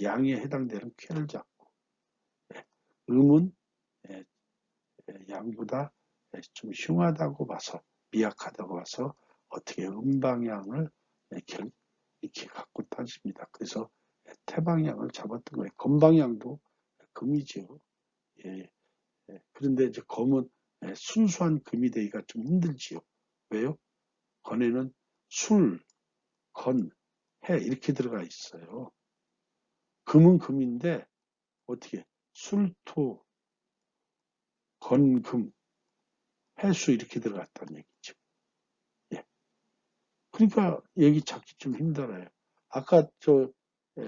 Speaker 1: 양에 해당되는 쾌를 잡고 음은 양보다 좀 흉하다고 봐서 미약하다고 봐서 어떻게 음방향을 이렇게 갖고 따집니다. 그래서 태방향을 잡았던 거예요. 건방향도 금이죠. 예, 그런데 이제 검은 순수한 금이 되기가 좀 힘들지요. 왜요? 건에는 술, 건, 해 이렇게 들어가 있어요. 금은 금인데 어떻게 술토, 건금, 해수 이렇게 들어갔다는 얘기죠. 예. 그러니까 얘기 찾기 좀 힘들어요. 아까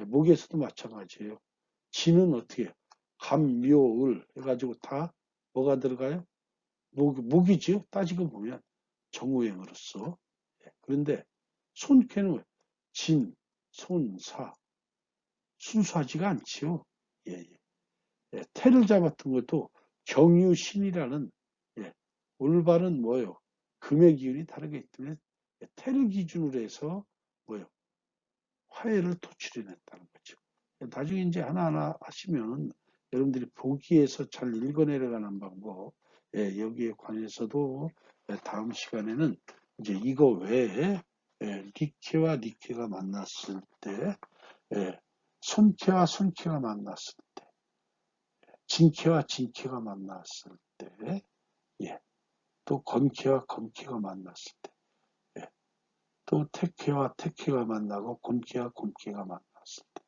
Speaker 1: 목에서도 마찬가지예요. 지는 어떻게 해요? 감, 묘, 을 해가지고 다 뭐가 들어가요? 목이지요. 따지고 보면 정오행으로서 그런데 손쾌는 왜? 진, 손, 사 순수하지가 않지요. 예, 예. 태를 잡았던 것도 경유신이라는 예, 올바른 뭐요? 금의 기운이 다르기 때문에 태를 기준으로 해서 뭐요? 화해를 도출해냈다는 거죠. 나중에 이제 하나하나 하시면 여러분들이 보기에서 잘 읽어내려가는 방법, 여기에 관해서도 다음 시간에는 이제 이거 외에 리케와 니케가 만났을 때, 손케와 손케가 만났을 때, 진케와 진케가 만났을 때, 예, 또 건케와 건케가 만났을 때, 예, 또 태케와 태케가 만나고 곤케와 곤케가 만났을 때,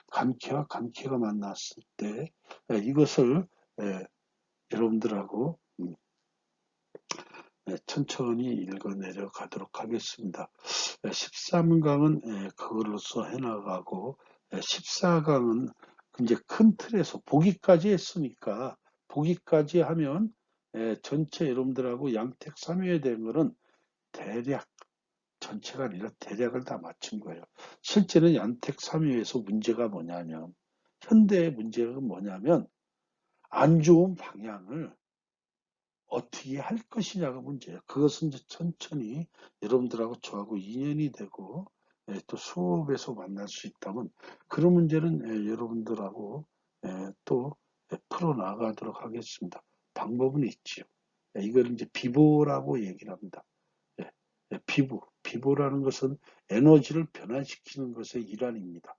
Speaker 1: 간케와 간케가 만났을 때, 이것을 여러분들하고 천천히 읽어내려 가도록 하겠습니다. 13강은 그걸로서 해나가고 14강은 이제 큰 틀에서 보기까지 했으니까 보기까지 하면 전체 여러분들하고 양택 3위에 대한 거는 대략 전체가 아니라 대략을 다 맞춘 거예요. 실제는 양택 3위에서 문제가 뭐냐면 현대의 문제가 뭐냐면 안 좋은 방향을 어떻게 할 것이냐가 문제예요. 그것은 이제 천천히 여러분들하고 저하고 인연이 되고 또 수업에서 만날 수 있다면 그런 문제는 여러분들하고 또 풀어나가도록 하겠습니다. 방법은 있지요. 이걸 이제 비보라고 얘기를 합니다. 비보라는 것은 에너지를 변환시키는 것의 일환입니다.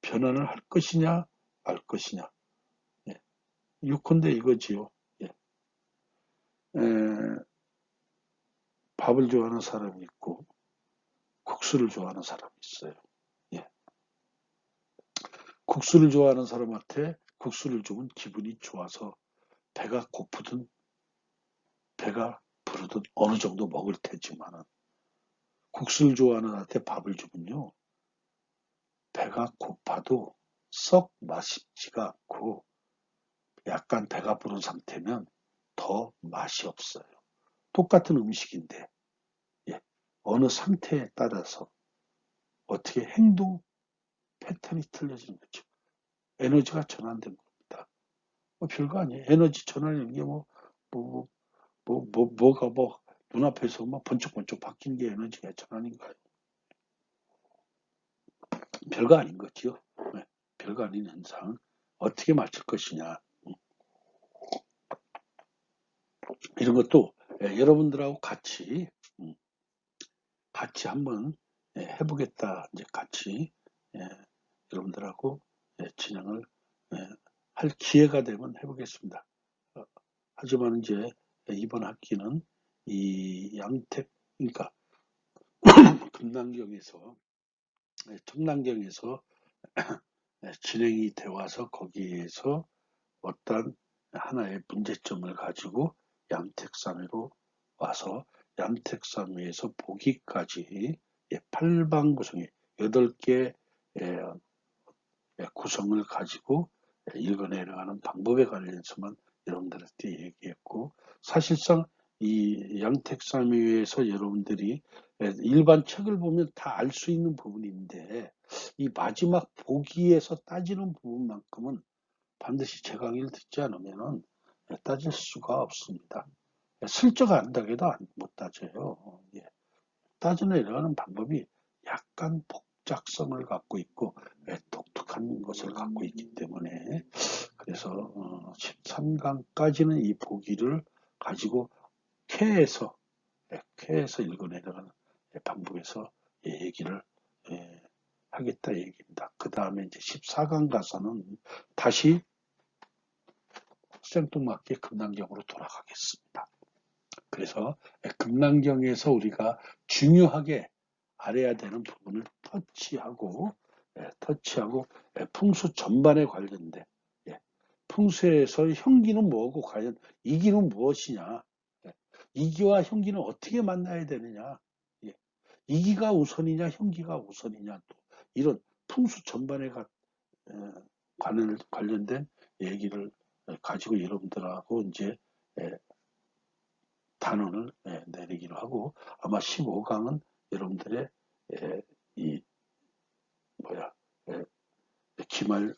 Speaker 1: 변환을 할 것이냐, 말 것이냐. 유컨대 이거지요. 밥을 좋아하는 사람이 있고 국수를 좋아하는 사람이 있어요. 예. 국수를 좋아하는 사람한테 국수를 주면 기분이 좋아서 배가 고프든 배가 부르든 어느 정도 먹을 테지만은 국수를 좋아하는 한테 밥을 주면요 배가 고파도 썩 맛있지가 않고 약간 배가 부른 상태면 더 맛이 없어요. 똑같은 음식인데 예. 어느 상태에 따라서 어떻게 행동 패턴이 틀려지는 거죠. 에너지가 전환된 겁니다. 뭐 별거 아니에요. 에너지 전환이라는 게 뭐가 눈앞에서 뭐 번쩍번쩍 바뀌는 게 에너지가 전환인가요? 별거 아닌 거지요. 네, 별거 아닌 현상. 어떻게 맞출 것이냐. 이런 것도 여러분들하고 같이 한번 해보겠다. 이제 같이 여러분들하고 진행을 할 기회가 되면 해보겠습니다. 하지만 이제 이번 학기는 이 양택, 그러니까 금난경에서 청남경에서 진행이 되어 와서 거기에서 어떤 하나의 문제점을 가지고 양택삼위로 와서 양택삼위에서 보기까지 8방 구성의 8개 구성을 가지고 읽어내려가는 방법에 관련해서만 여러분들한테 얘기했고 사실상 이 양택삼위에서 여러분들이 일반 책을 보면 다 알 수 있는 부분인데 이 마지막 보기에서 따지는 부분만큼은 반드시 제 강의를 듣지 않으면 따질 수가 없습니다. 슬쩍 안다고 해도 못 따져요. 따져내려는 방법이 약간 복잡성을 갖고 있고 독특한 것을 갖고 있기 때문에 그래서 13강까지는 이 보기를 가지고 캐에서 읽어내려가는 방법에서 얘기를 하겠다 얘기입니다. 그 다음에 이제 14강 가서는 다시 생뚱맞게 금난경으로 돌아가겠습니다. 그래서 금난경에서 우리가 중요하게 알아야 되는 부분을 터치하고 풍수 전반에 관련된 풍수에서 형기는 뭐고 과연 이기는 무엇이냐 이기와 형기는 어떻게 만나야 되느냐 이기가 우선이냐 형기가 우선이냐 또 이런 풍수 전반에 관련된 얘기를 가지고 여러분들하고 이제 단원을 내리기로 하고, 아마 15강은 여러분들의 이 뭐야 기말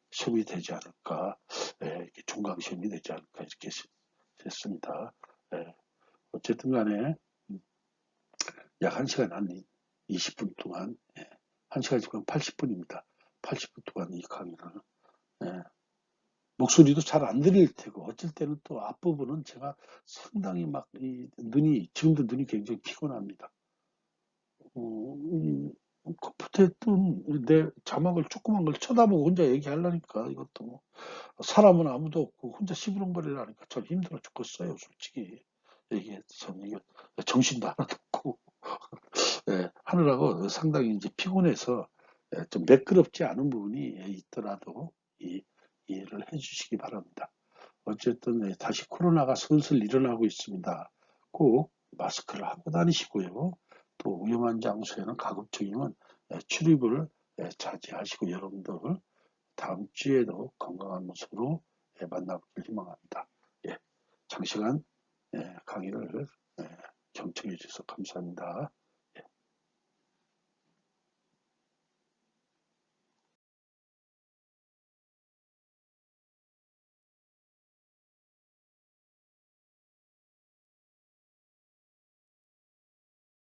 Speaker 1: 시험이 되지 않을까, 이렇게 중강 시험이 되지 않을까 이렇게 됐습니다. 어쨌든 간에 약 1시간 한 20분 동안 1시간 지금 80분입니다. 80분 동안 이 강의를 목소리도 잘 안 들릴 테고, 어쩔 때는 또 앞부분은 제가 상당히 막 지금도 눈이 굉장히 피곤합니다. 컴퓨터에 뜬내 자막을 조그만 걸 쳐다보고 혼자 얘기하려니까, 이것도 뭐 사람은 아무도 없고 혼자 시부렁거리려니까 참 힘들어 죽겠어요, 솔직히. 이게 참 이게 정신도 하나도 없고 하느라고 상당히 이제 피곤해서 좀 매끄럽지 않은 부분이 있더라도 이해를 해주시기 바랍니다. 어쨌든 다시 코로나가 슬슬 일어나고 있습니다. 꼭 마스크를 하고 다니시고요. 또 위험한 장소에는 가급적이면 출입을 자제하시고, 여러분들 다음 주에도 건강한 모습으로 만나보길 희망합니다. 장시간 강의를 경청해 주셔서 감사합니다.